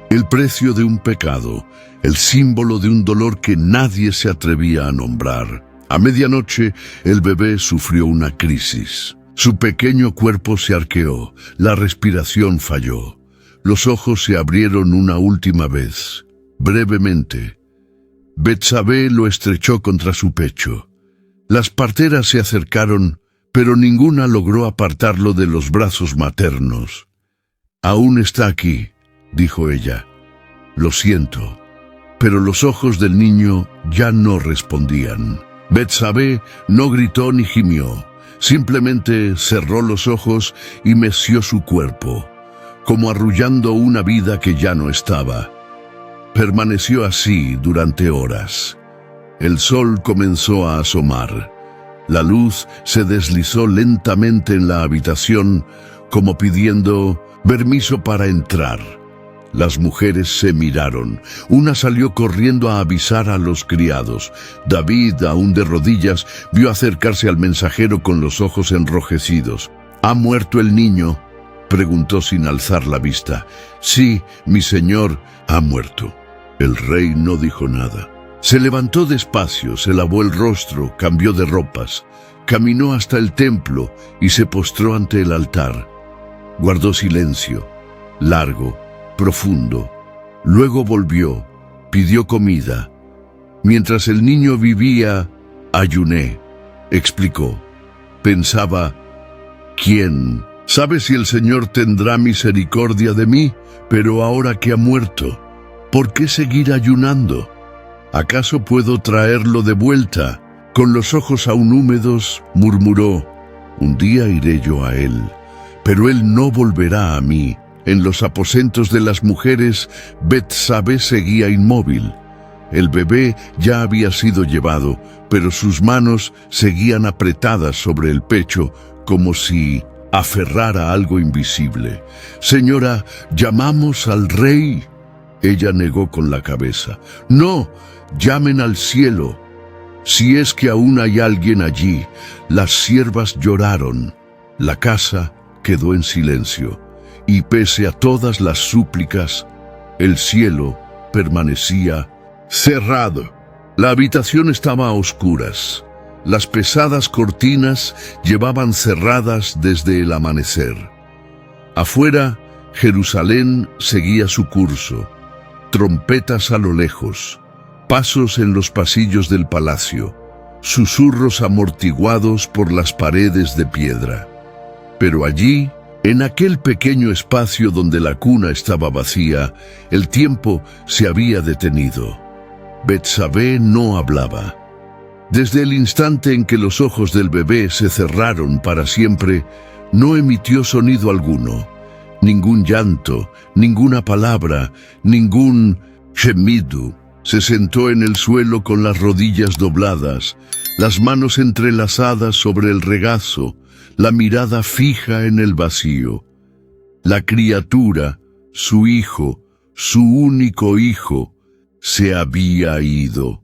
el precio de un pecado, el símbolo de un dolor que nadie se atrevía a nombrar. A medianoche, el bebé sufrió una crisis. Su pequeño cuerpo se arqueó, la respiración falló. Los ojos se abrieron una última vez, brevemente. Betsabé lo estrechó contra su pecho. Las parteras se acercaron, pero ninguna logró apartarlo de los brazos maternos. Aún está aquí, dijo ella. Lo siento, pero los ojos del niño ya no respondían. Betsabé no gritó ni gimió. Simplemente cerró los ojos y meció su cuerpo, como arrullando una vida que ya no estaba. Permaneció así durante horas. El sol comenzó a asomar. La luz se deslizó lentamente en la habitación, como pidiendo permiso para entrar. Las mujeres se miraron. Una salió corriendo a avisar a los criados. David, aún de rodillas, vio acercarse al mensajero con los ojos enrojecidos. ¿Ha muerto el niño?, preguntó sin alzar la vista. Sí, mi señor, ha muerto. El rey no dijo nada. Se levantó despacio, se lavó el rostro, cambió de ropas, caminó hasta el templo y se postró ante el altar. Guardó silencio, largo, profundo. Luego volvió, pidió comida. Mientras el niño vivía, ayuné, explicó. Pensaba, ¿quién sabe si el Señor tendrá misericordia de mí? Pero ahora que ha muerto, ¿por qué seguir ayunando? ¿Acaso puedo traerlo de vuelta? Con los ojos aún húmedos, murmuró, un día iré yo a él, pero él no volverá a mí. En los aposentos de las mujeres, Betsabé seguía inmóvil. El bebé ya había sido llevado, pero sus manos seguían apretadas sobre el pecho, como si aferrara algo invisible. Señora, ¿llamamos al rey? Ella negó con la cabeza. No, llamen al cielo. Si es que aún hay alguien allí. Las siervas lloraron. La casa quedó en silencio. Y pese a todas las súplicas, el cielo permanecía cerrado. La habitación estaba a oscuras. Las pesadas cortinas llevaban cerradas desde el amanecer. Afuera, Jerusalén seguía su curso. Trompetas a lo lejos, pasos en los pasillos del palacio, susurros amortiguados por las paredes de piedra. Pero allí, en aquel pequeño espacio donde la cuna estaba vacía, el tiempo se había detenido. Betsabé no hablaba. Desde el instante en que los ojos del bebé se cerraron para siempre, no emitió sonido alguno. Ningún llanto, ninguna palabra, ningún gemido. Se sentó en el suelo con las rodillas dobladas, las manos entrelazadas sobre el regazo, la mirada fija en el vacío. La criatura, su hijo, su único hijo, se había ido,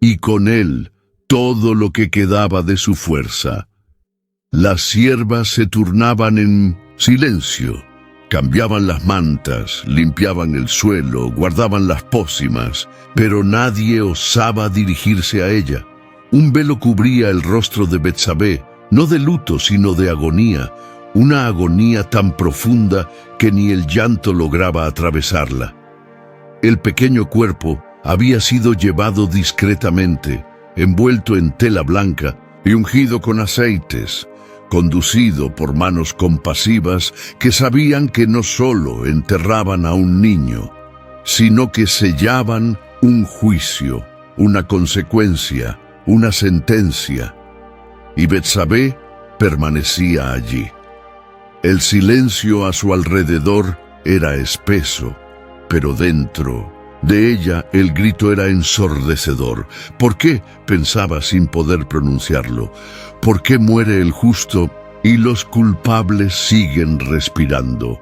y con él todo lo que quedaba de su fuerza. Las siervas se turnaban en silencio, cambiaban las mantas, limpiaban el suelo, guardaban las pócimas, pero nadie osaba dirigirse a ella. Un velo cubría el rostro de Betsabé, no de luto sino de agonía, una agonía tan profunda que ni el llanto lograba atravesarla. El pequeño cuerpo había sido llevado discretamente, envuelto en tela blanca y ungido con aceites, conducido por manos compasivas que sabían que no solo enterraban a un niño, sino que sellaban un juicio, una consecuencia, una sentencia. Y Betsabé permanecía allí. El silencio a su alrededor era espeso, pero dentro de ella el grito era ensordecedor. ¿Por qué?, pensaba sin poder pronunciarlo. ¿Por qué muere el justo y los culpables siguen respirando?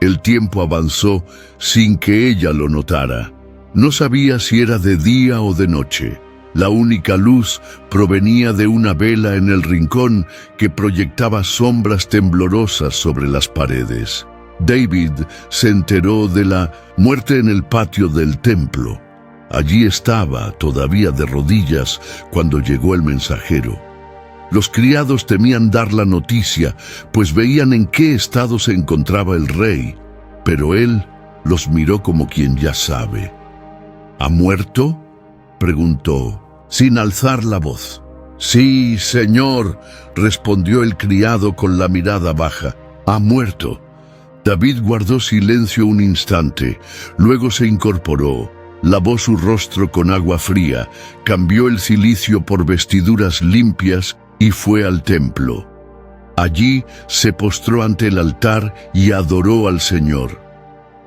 El tiempo avanzó sin que ella lo notara. No sabía si era de día o de noche. La única luz provenía de una vela en el rincón que proyectaba sombras temblorosas sobre las paredes. David se enteró de la muerte en el patio del templo. Allí estaba, todavía de rodillas, cuando llegó el mensajero. Los criados temían dar la noticia, pues veían en qué estado se encontraba el rey, pero él los miró como quien ya sabe. ¿Ha muerto?, preguntó, sin alzar la voz. «Sí, señor», respondió el criado con la mirada baja. «Ha muerto». David guardó silencio un instante, luego se incorporó, lavó su rostro con agua fría, cambió el cilicio por vestiduras limpias y fue al templo. Allí se postró ante el altar y adoró al Señor.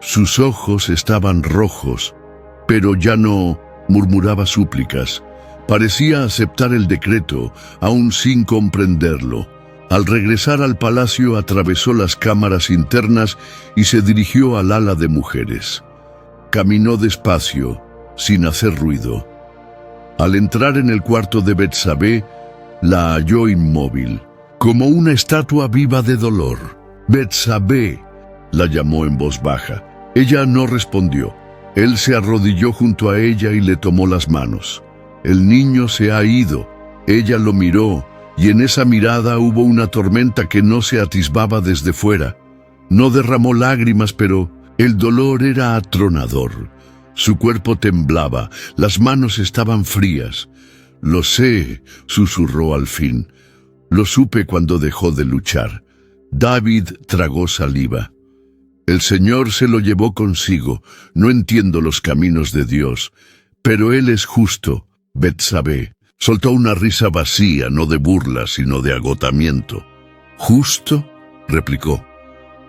Sus ojos estaban rojos, pero ya no murmuraba súplicas. Parecía aceptar el decreto, aún sin comprenderlo. Al regresar al palacio atravesó las cámaras internas y se dirigió al ala de mujeres. Caminó despacio, sin hacer ruido. Al entrar en el cuarto de Betsabé, la halló inmóvil, como una estatua viva de dolor. «Betsabé», la llamó en voz baja. Ella no respondió. Él se arrodilló junto a ella y le tomó las manos. «El niño se ha ido». Ella lo miró, y en esa mirada hubo una tormenta que no se atisbaba desde fuera. No derramó lágrimas, pero el dolor era atronador. Su cuerpo temblaba, las manos estaban frías. «Lo sé», susurró al fin. «Lo supe cuando dejó de luchar». David tragó saliva. «El Señor se lo llevó consigo. No entiendo los caminos de Dios, pero Él es justo». Betsabé soltó una risa vacía, no de burla, sino de agotamiento. «¿Justo?», replicó.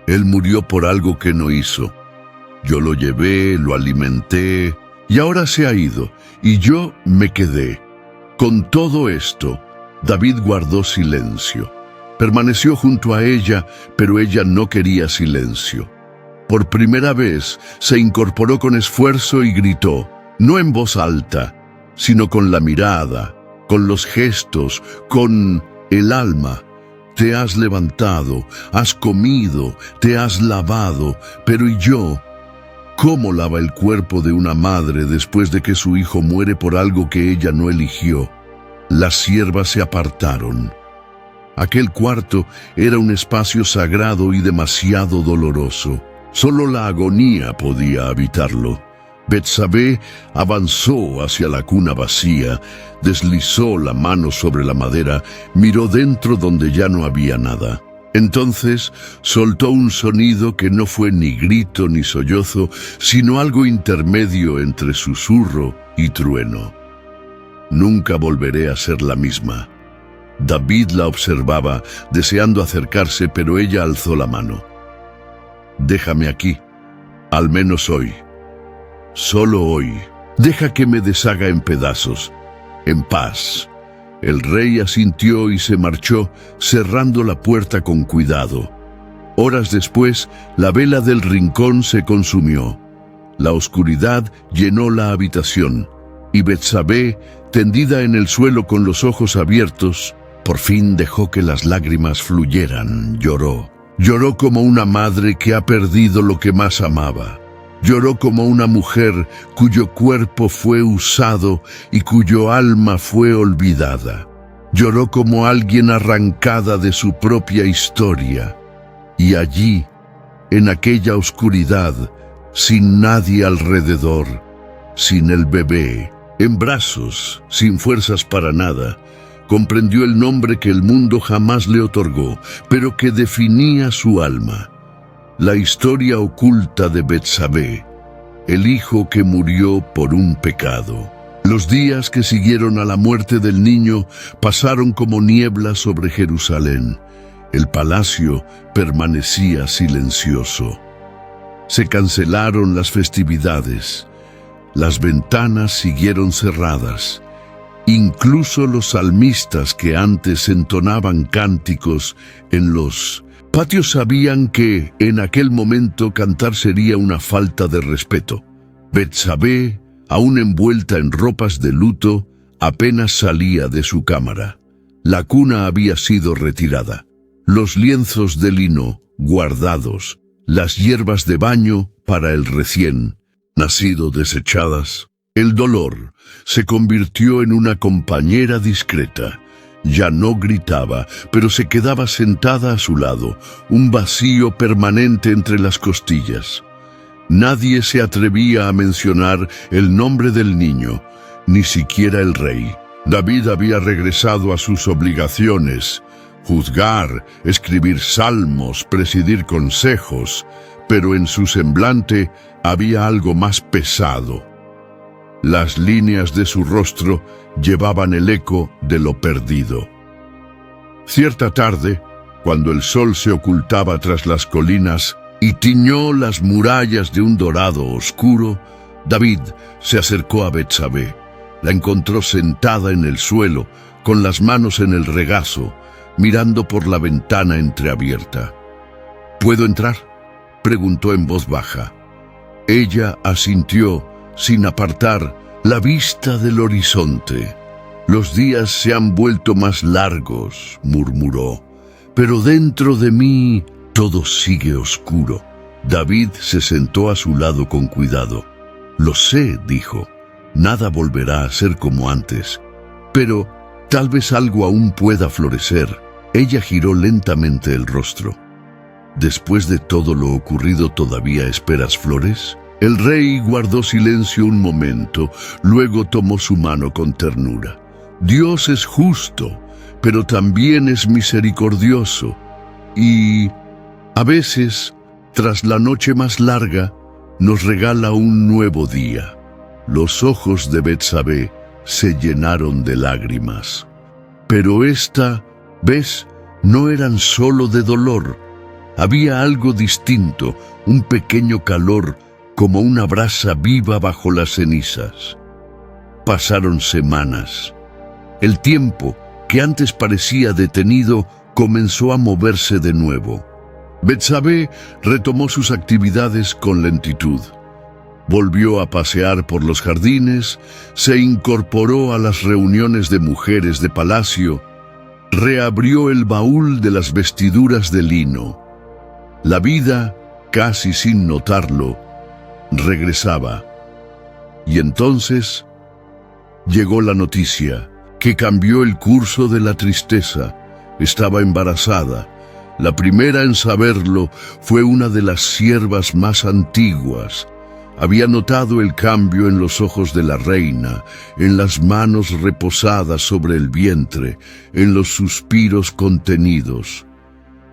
«Él murió por algo que no hizo. Yo lo llevé, lo alimenté, y ahora se ha ido, y yo me quedé». Con todo esto, David guardó silencio. Permaneció junto a ella, pero ella no quería silencio. Por primera vez se incorporó con esfuerzo y gritó, no en voz alta, sino con la mirada, con los gestos, con el alma. «Te has levantado, has comido, te has lavado, pero ¿y yo? ¿Cómo lava el cuerpo de una madre después de que su hijo muere por algo que ella no eligió?» Las siervas se apartaron. Aquel cuarto era un espacio sagrado y demasiado doloroso. Solo la agonía podía habitarlo. Betsabé avanzó hacia la cuna vacía, deslizó la mano sobre la madera, miró dentro donde ya no había nada. Entonces soltó un sonido que no fue ni grito ni sollozo, sino algo intermedio entre susurro y trueno. «Nunca volveré a ser la misma». David la observaba, deseando acercarse, pero ella alzó la mano. «Déjame aquí, al menos hoy. Solo hoy. Deja que me deshaga en pedazos, en paz». El rey asintió y se marchó, cerrando la puerta con cuidado. Horas después, la vela del rincón se consumió. La oscuridad llenó la habitación, y Betsabé, tendida en el suelo con los ojos abiertos, por fin dejó que las lágrimas fluyeran. Lloró. Lloró como una madre que ha perdido lo que más amaba. Lloró como una mujer cuyo cuerpo fue usado y cuyo alma fue olvidada. Lloró como alguien arrancada de su propia historia. Y allí, en aquella oscuridad, sin nadie alrededor, sin el bebé, en brazos, sin fuerzas para nada, comprendió el nombre que el mundo jamás le otorgó, pero que definía su alma. La historia oculta de Betsabé, el hijo que murió por un pecado. Los días que siguieron a la muerte del niño pasaron como niebla sobre Jerusalén. El palacio permanecía silencioso. Se cancelaron las festividades. Las ventanas siguieron cerradas. Incluso los salmistas que antes entonaban cánticos en los patios sabían que en aquel momento cantar sería una falta de respeto. Betsabé, aún envuelta en ropas de luto, apenas salía de su cámara. La cuna había sido retirada, los lienzos de lino guardados, las hierbas de baño para el recién nacido desechadas. El dolor se convirtió en una compañera discreta. Ya no gritaba, pero se quedaba sentada a su lado, un vacío permanente entre las costillas. Nadie se atrevía a mencionar el nombre del niño, ni siquiera el rey. David había regresado a sus obligaciones: juzgar, escribir salmos, presidir consejos, pero en su semblante había algo más pesado. Las líneas de su rostro llevaban el eco de lo perdido. Cierta tarde, cuando el sol se ocultaba tras las colinas y tiñó las murallas de un dorado oscuro, David se acercó a Betsabé. La encontró sentada en el suelo, con las manos en el regazo, mirando por la ventana entreabierta. ¿Puedo entrar?, preguntó en voz baja. Ella asintió, sin apartar la vista del horizonte. Los días se han vuelto más largos, murmuró, pero dentro de mí todo sigue oscuro. David se sentó a su lado con cuidado. Lo sé, dijo, nada volverá a ser como antes, pero tal vez algo aún pueda florecer. Ella giró lentamente el rostro. ¿Después de todo lo ocurrido todavía esperas flores? El rey guardó silencio un momento, luego tomó su mano con ternura. Dios es justo, pero también es misericordioso. Y a veces, tras la noche más larga, nos regala un nuevo día. Los ojos de Betsabé se llenaron de lágrimas. Pero esta vez no eran solo de dolor. Había algo distinto, un pequeño calor, como una brasa viva bajo las cenizas. Pasaron semanas. El tiempo, que antes parecía detenido, comenzó a moverse de nuevo. Betsabé retomó sus actividades con lentitud. Volvió a pasear por los jardines, se incorporó a las reuniones de mujeres de palacio, reabrió el baúl de las vestiduras de lino. La vida, casi sin notarlo, regresaba. Y entonces llegó la noticia que cambió el curso de la tristeza. Estaba embarazada. La primera en saberlo fue una de las siervas más antiguas. Había notado el cambio en los ojos de la reina, en las manos reposadas sobre el vientre, en los suspiros contenidos.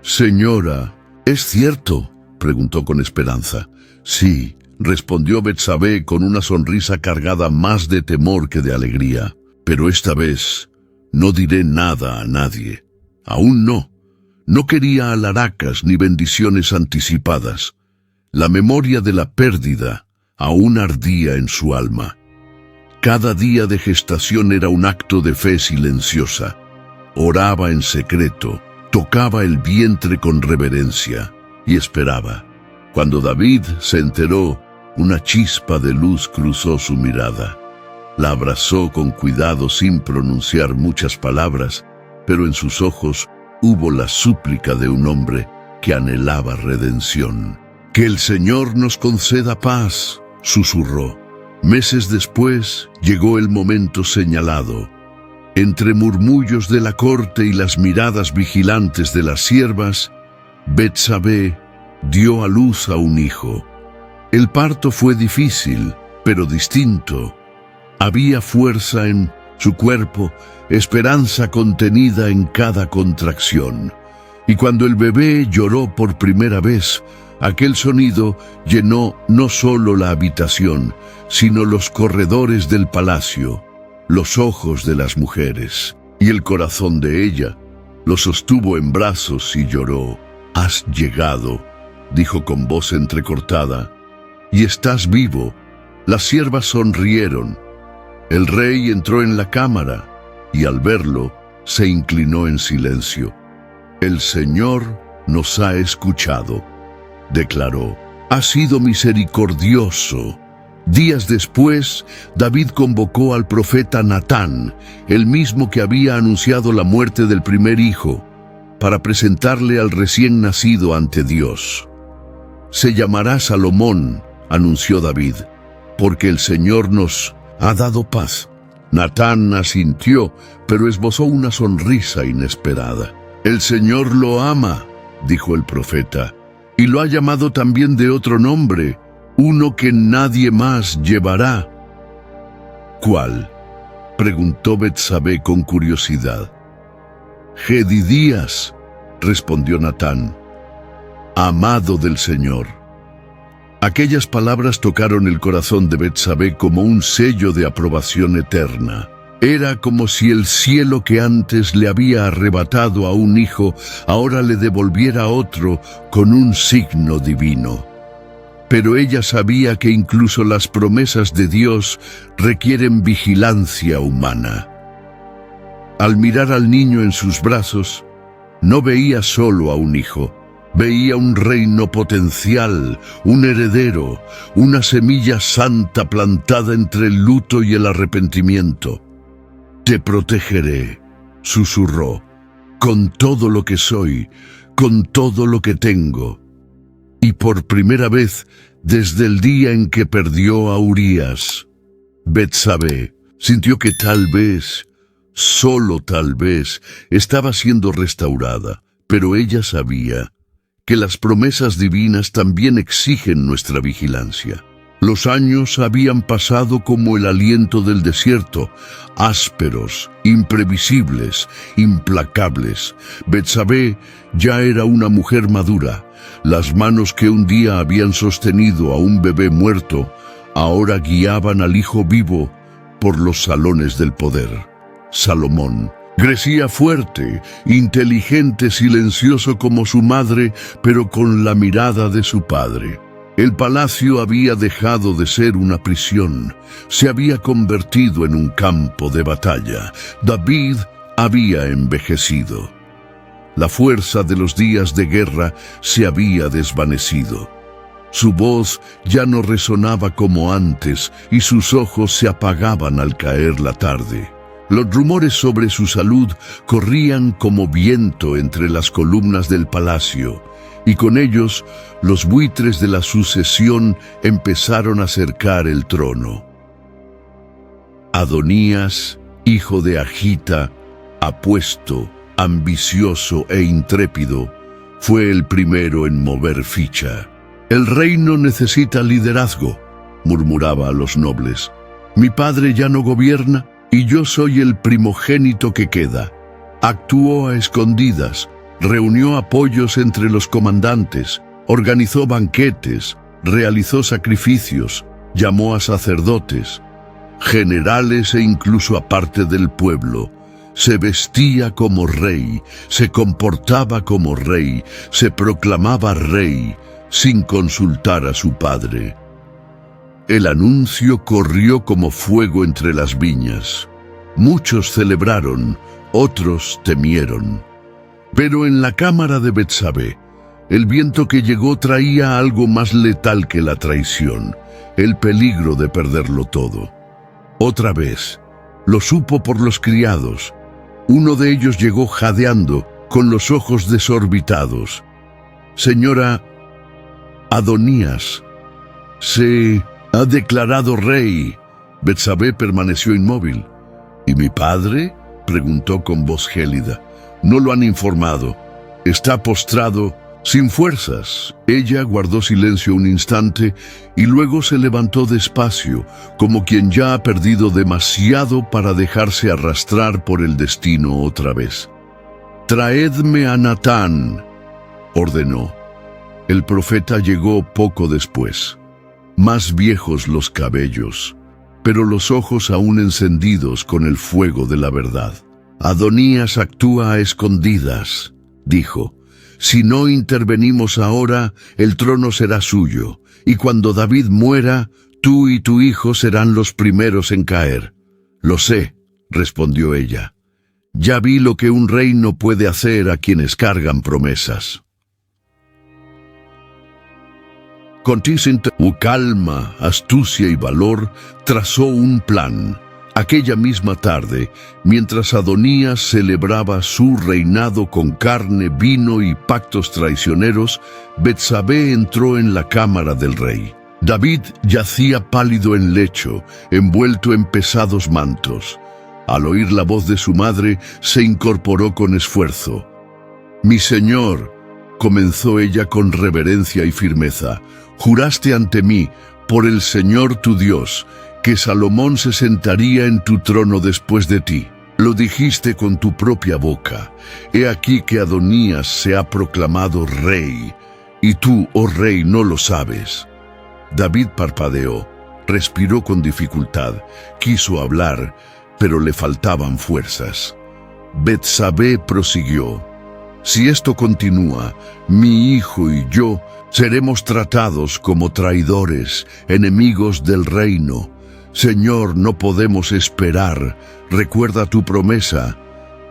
«Señora, ¿es cierto?», preguntó con esperanza. «Sí», respondió Betsabé con una sonrisa cargada más de temor que de alegría. «Pero esta vez no diré nada a nadie. Aún no. No quería alharacas ni bendiciones anticipadas. La memoria de la pérdida aún ardía en su alma. Cada día de gestación era un acto de fe silenciosa. Oraba en secreto, tocaba el vientre con reverencia y esperaba. Cuando David se enteró, una chispa de luz cruzó su mirada. La abrazó con cuidado sin pronunciar muchas palabras, pero en sus ojos hubo la súplica de un hombre que anhelaba redención. «Que el Señor nos conceda paz», susurró. Meses después llegó el momento señalado. Entre murmullos de la corte y las miradas vigilantes de las siervas, Betsabé dio a luz a un hijo. El parto fue difícil, pero distinto. Había fuerza en su cuerpo, esperanza contenida en cada contracción. Y cuando el bebé lloró por primera vez, aquel sonido llenó no solo la habitación, sino los corredores del palacio, los ojos de las mujeres, y el corazón de ella. Lo sostuvo en brazos y lloró. «Has llegado», dijo con voz entrecortada, «y estás vivo». Las siervas sonrieron. El rey entró en la cámara y al verlo se inclinó en silencio. «El Señor nos ha escuchado», declaró. «Ha sido misericordioso». Días después, David convocó al profeta Natán, el mismo que había anunciado la muerte del primer hijo, para presentarle al recién nacido ante Dios. «Se llamará Salomón», anunció David, «porque el Señor nos ha dado paz». Natán asintió, pero esbozó una sonrisa inesperada. «El Señor lo ama», dijo el profeta, «y lo ha llamado también de otro nombre, uno que nadie más llevará». «¿Cuál?», preguntó Betsabé con curiosidad. «Jedidías», respondió Natán, «amado del Señor». Aquellas palabras tocaron el corazón de Betsabé como un sello de aprobación eterna. Era como si el cielo que antes le había arrebatado a un hijo, ahora le devolviera otro con un signo divino. Pero ella sabía que incluso las promesas de Dios requieren vigilancia humana. Al mirar al niño en sus brazos, no veía solo a un hijo, veía un reino potencial, un heredero, una semilla santa plantada entre el luto y el arrepentimiento. «Te protegeré», susurró, «con todo lo que soy, con todo lo que tengo». Y por primera vez, desde el día en que perdió a Urías, Betsabé sintió que tal vez, solo tal vez, estaba siendo restaurada, pero ella sabía que las promesas divinas también exigen nuestra vigilancia. Los años habían pasado como el aliento del desierto, ásperos, imprevisibles, implacables. Betsabé ya era una mujer madura. Las manos que un día habían sostenido a un bebé muerto, ahora guiaban al hijo vivo por los salones del poder. Salomón crecía fuerte, inteligente, silencioso como su madre, pero con la mirada de su padre. El palacio había dejado de ser una prisión, se había convertido en un campo de batalla. David había envejecido. La fuerza de los días de guerra se había desvanecido. Su voz ya no resonaba como antes y sus ojos se apagaban al caer la tarde. Los rumores sobre su salud corrían como viento entre las columnas del palacio, y con ellos los buitres de la sucesión empezaron a cercar el trono. Adonías, hijo de Agita, apuesto, ambicioso e intrépido, fue el primero en mover ficha. «El reino necesita liderazgo», murmuraba a los nobles. «Mi padre ya no gobierna y yo soy el primogénito que queda». Actuó a escondidas, reunió apoyos entre los comandantes, organizó banquetes, realizó sacrificios, llamó a sacerdotes, generales e incluso a parte del pueblo. Se vestía como rey, se comportaba como rey, se proclamaba rey, sin consultar a su padre. El anuncio corrió como fuego entre las viñas. Muchos celebraron, otros temieron. Pero en la cámara de Betsabé, el viento que llegó traía algo más letal que la traición, el peligro de perderlo todo. Otra vez, lo supo por los criados. Uno de ellos llegó jadeando, con los ojos desorbitados. «Señora Adonías, se ha declarado rey». Betsabé permaneció inmóvil. «¿Y mi padre?», preguntó con voz gélida. «No lo han informado. Está postrado, Sin fuerzas, ella guardó silencio un instante y luego se levantó despacio, como quien ya ha perdido demasiado para dejarse arrastrar por el destino otra vez. «Traedme a Natán», ordenó. El profeta llegó poco después, más viejos los cabellos, pero los ojos aún encendidos con el fuego de la verdad. «Adonías actúa a escondidas», dijo. «Si no intervenimos ahora, el trono será suyo, y cuando David muera, tú y tu hijo serán los primeros en caer». «Lo sé», respondió ella. «Ya vi lo que un rey no puede hacer a quienes cargan promesas». Con calma, astucia y valor, trazó un plan. Aquella misma tarde, mientras Adonías celebraba su reinado con carne, vino y pactos traicioneros, Betsabé entró en la cámara del rey. David yacía pálido en lecho, envuelto en pesados mantos. Al oír la voz de su madre, se incorporó con esfuerzo. «Mi señor», comenzó ella con reverencia y firmeza, «juraste ante mí, por el Señor tu Dios, que Salomón se sentaría en tu trono después de ti. Lo dijiste con tu propia boca. He aquí que Adonías se ha proclamado rey, y tú, oh rey, no lo sabes». David parpadeó, respiró con dificultad, quiso hablar, pero le faltaban fuerzas. Betsabé prosiguió: «Si esto continúa, mi hijo y yo seremos tratados como traidores, enemigos del reino. Señor, no podemos esperar. Recuerda tu promesa.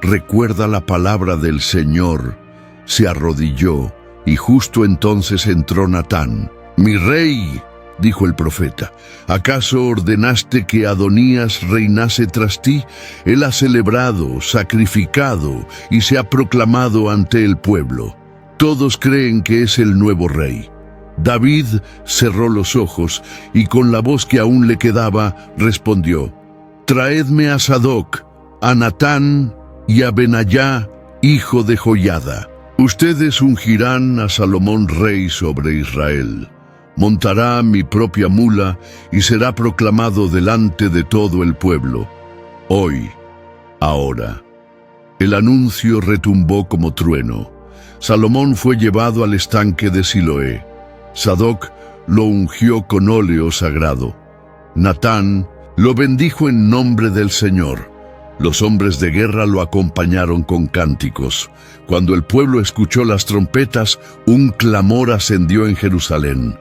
Recuerda la palabra del Señor». Se arrodilló, y justo entonces entró Natán. «Mi rey», dijo el profeta, «¿acaso ordenaste que Adonías reinase tras ti? Él ha celebrado, sacrificado y se ha proclamado ante el pueblo. Todos creen que es el nuevo rey». David cerró los ojos y con la voz que aún le quedaba respondió: «Traedme a Sadoc, a Natán y a Benayá, hijo de Joiada. Ustedes ungirán a Salomón rey sobre Israel. Montará mi propia mula y será proclamado delante de todo el pueblo. Hoy, ahora». El anuncio retumbó como trueno. Salomón fue llevado al estanque de Siloé. Sadoc lo ungió con óleo sagrado. Natán lo bendijo en nombre del Señor. Los hombres de guerra lo acompañaron con cánticos. Cuando el pueblo escuchó las trompetas, un clamor ascendió en Jerusalén: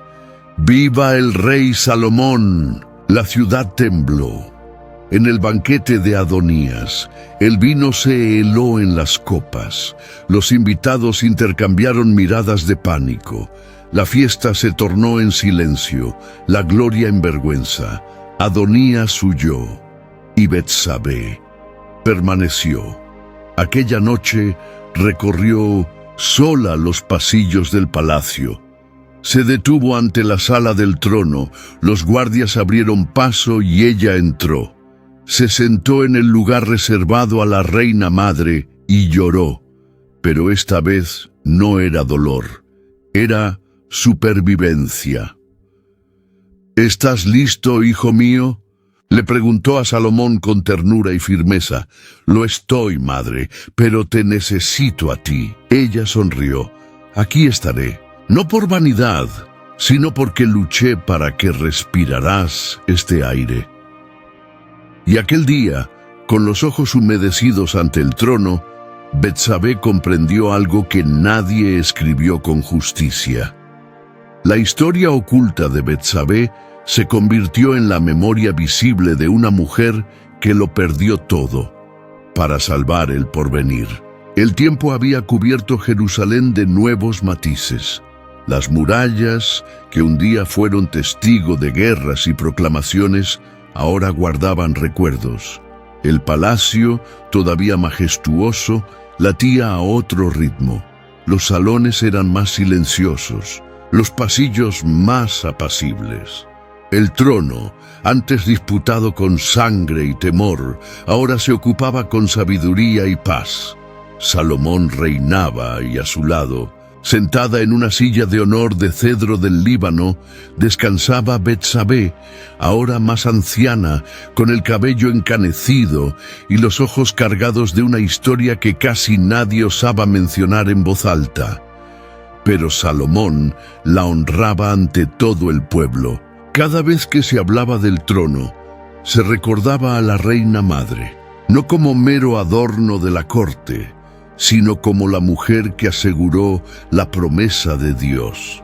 «¡Viva el rey Salomón!». La ciudad tembló. En el banquete de Adonías, el vino se heló en las copas. Los invitados intercambiaron miradas de pánico. La fiesta se tornó en silencio, la gloria en vergüenza. Adonías huyó, y Betsabé permaneció. Aquella noche recorrió sola los pasillos del palacio. Se detuvo ante la sala del trono, los guardias abrieron paso y ella entró. Se sentó en el lugar reservado a la reina madre y lloró, pero esta vez no era dolor, era supervivencia. «¿Estás listo, hijo mío?», le preguntó a Salomón con ternura y firmeza. «Lo estoy, madre, pero te necesito a ti». Ella sonrió. «Aquí estaré, no por vanidad, sino porque luché para que respirarás este aire». Y aquel día, con los ojos humedecidos ante el trono, Betsabé comprendió algo que nadie escribió con justicia. La historia oculta de Betsabé se convirtió en la memoria visible de una mujer que lo perdió todo para salvar el porvenir. El tiempo había cubierto Jerusalén de nuevos matices. Las murallas, que un día fueron testigo de guerras y proclamaciones, ahora guardaban recuerdos. El palacio, todavía majestuoso, latía a otro ritmo. Los salones eran más silenciosos, los pasillos más apacibles. El trono, antes disputado con sangre y temor, ahora se ocupaba con sabiduría y paz. Salomón reinaba y a su lado Sentada en una silla de honor de cedro del Líbano, descansaba Betsabé, ahora más anciana, con el cabello encanecido y los ojos cargados de una historia que casi nadie osaba mencionar en voz alta. Pero Salomón la honraba ante todo el pueblo. Cada vez que se hablaba del trono, se recordaba a la reina madre, no como mero adorno de la corte, sino como la mujer que aseguró la promesa de Dios.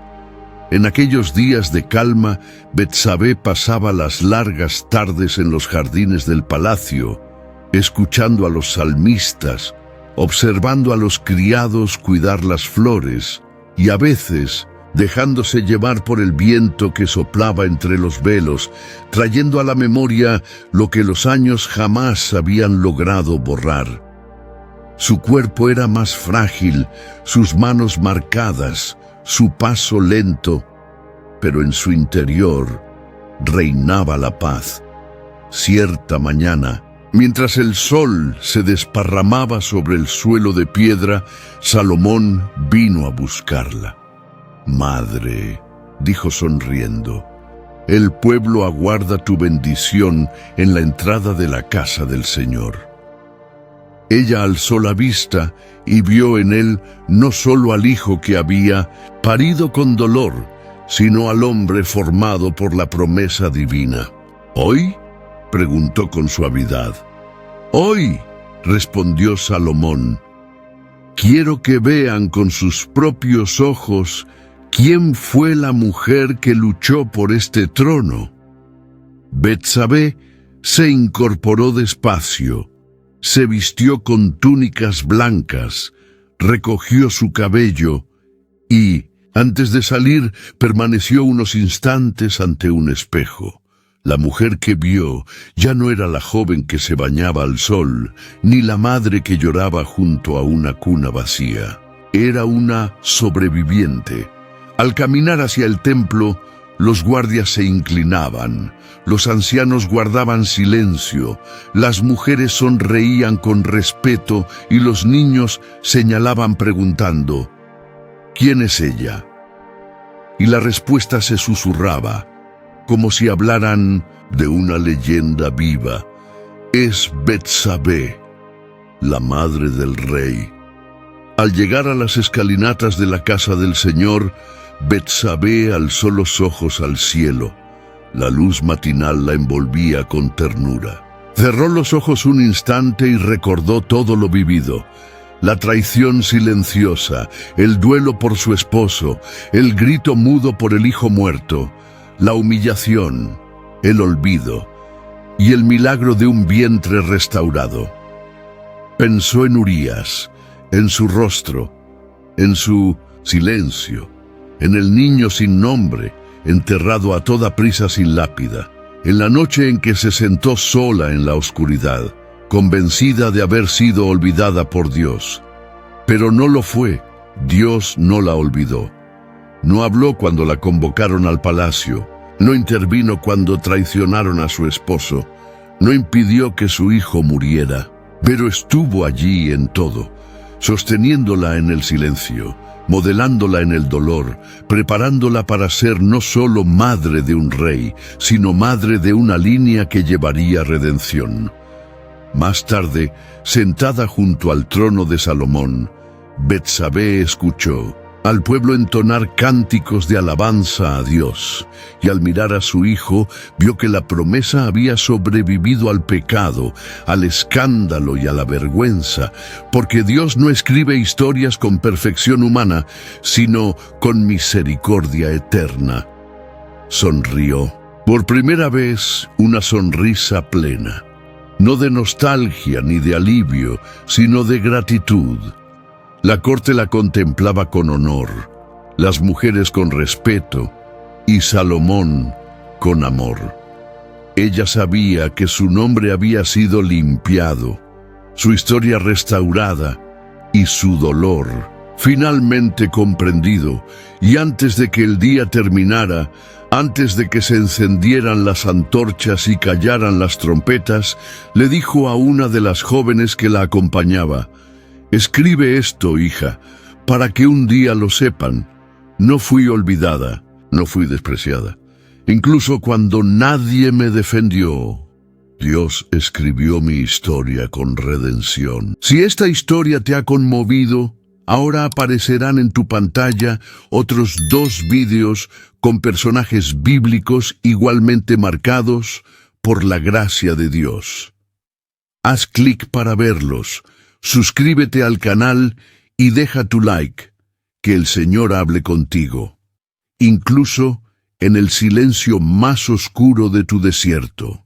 En aquellos días de calma, Betsabé pasaba las largas tardes en los jardines del palacio, escuchando a los salmistas, observando a los criados cuidar las flores, y a veces dejándose llevar por el viento que soplaba entre los velos, trayendo a la memoria lo que los años jamás habían logrado borrar. Su cuerpo era más frágil, sus manos marcadas, su paso lento, pero en su interior reinaba la paz. Cierta mañana, mientras el sol se desparramaba sobre el suelo de piedra, Salomón vino a buscarla. «Madre», dijo sonriendo, «el pueblo aguarda tu bendición en la entrada de la casa del Señor». Ella alzó la vista y vio en él no solo al hijo que había parido con dolor, sino al hombre formado por la promesa divina. «¿Hoy?», preguntó con suavidad. «Hoy», respondió Salomón. «Quiero que vean con sus propios ojos quién fue la mujer que luchó por este trono». Betsabé se incorporó despacio, se vistió con túnicas blancas, recogió su cabello y, antes de salir, permaneció unos instantes ante un espejo. La mujer que vio ya no era la joven que se bañaba al sol, ni la madre que lloraba junto a una cuna vacía. Era una sobreviviente. Al caminar hacia el templo, los guardias se inclinaban, los ancianos guardaban silencio, las mujeres sonreían con respeto y los niños señalaban preguntando, «¿Quién es ella?». Y la respuesta se susurraba, como si hablaran de una leyenda viva. «Es Betsabé, la madre del rey». Al llegar a las escalinatas de la casa del Señor, Betsabé alzó los ojos al cielo. La luz matinal la envolvía con ternura. Cerró los ojos un instante y recordó todo lo vivido. La traición silenciosa, el duelo por su esposo, el grito mudo por el hijo muerto, la humillación, el olvido y el milagro de un vientre restaurado. Pensó en Urías, en su rostro, en su silencio, en el niño sin nombre, enterrado a toda prisa sin lápida, en la noche en que se sentó sola en la oscuridad, convencida de haber sido olvidada por Dios. Pero no lo fue, Dios no la olvidó. No habló cuando la convocaron al palacio, no intervino cuando traicionaron a su esposo, no impidió que su hijo muriera, pero estuvo allí en todo, sosteniéndola en el silencio, modelándola en el dolor, preparándola para ser no solo madre de un rey, sino madre de una línea que llevaría redención. Más tarde, sentada junto al trono de Salomón, Betsabé escuchó al pueblo entonar cánticos de alabanza a Dios, y al mirar a su hijo, vio que la promesa había sobrevivido al pecado, al escándalo y a la vergüenza, porque Dios no escribe historias con perfección humana, sino con misericordia eterna. Sonrió. Por primera vez, una sonrisa plena, no de nostalgia ni de alivio, sino de gratitud. La corte la contemplaba con honor, las mujeres con respeto y Salomón con amor. Ella sabía que su nombre había sido limpiado, su historia restaurada y su dolor finalmente comprendido, y antes de que el día terminara, antes de que se encendieran las antorchas y callaran las trompetas, le dijo a una de las jóvenes que la acompañaba: «Escribe esto, hija, para que un día lo sepan. No fui olvidada, no fui despreciada. Incluso cuando nadie me defendió, Dios escribió mi historia con redención. Si esta historia te ha conmovido, ahora aparecerán en tu pantalla otros 2 vídeos con personajes bíblicos igualmente marcados por la gracia de Dios. Haz clic para verlos, suscríbete al canal y deja tu like. Que el Señor hable contigo, incluso en el silencio más oscuro de tu desierto.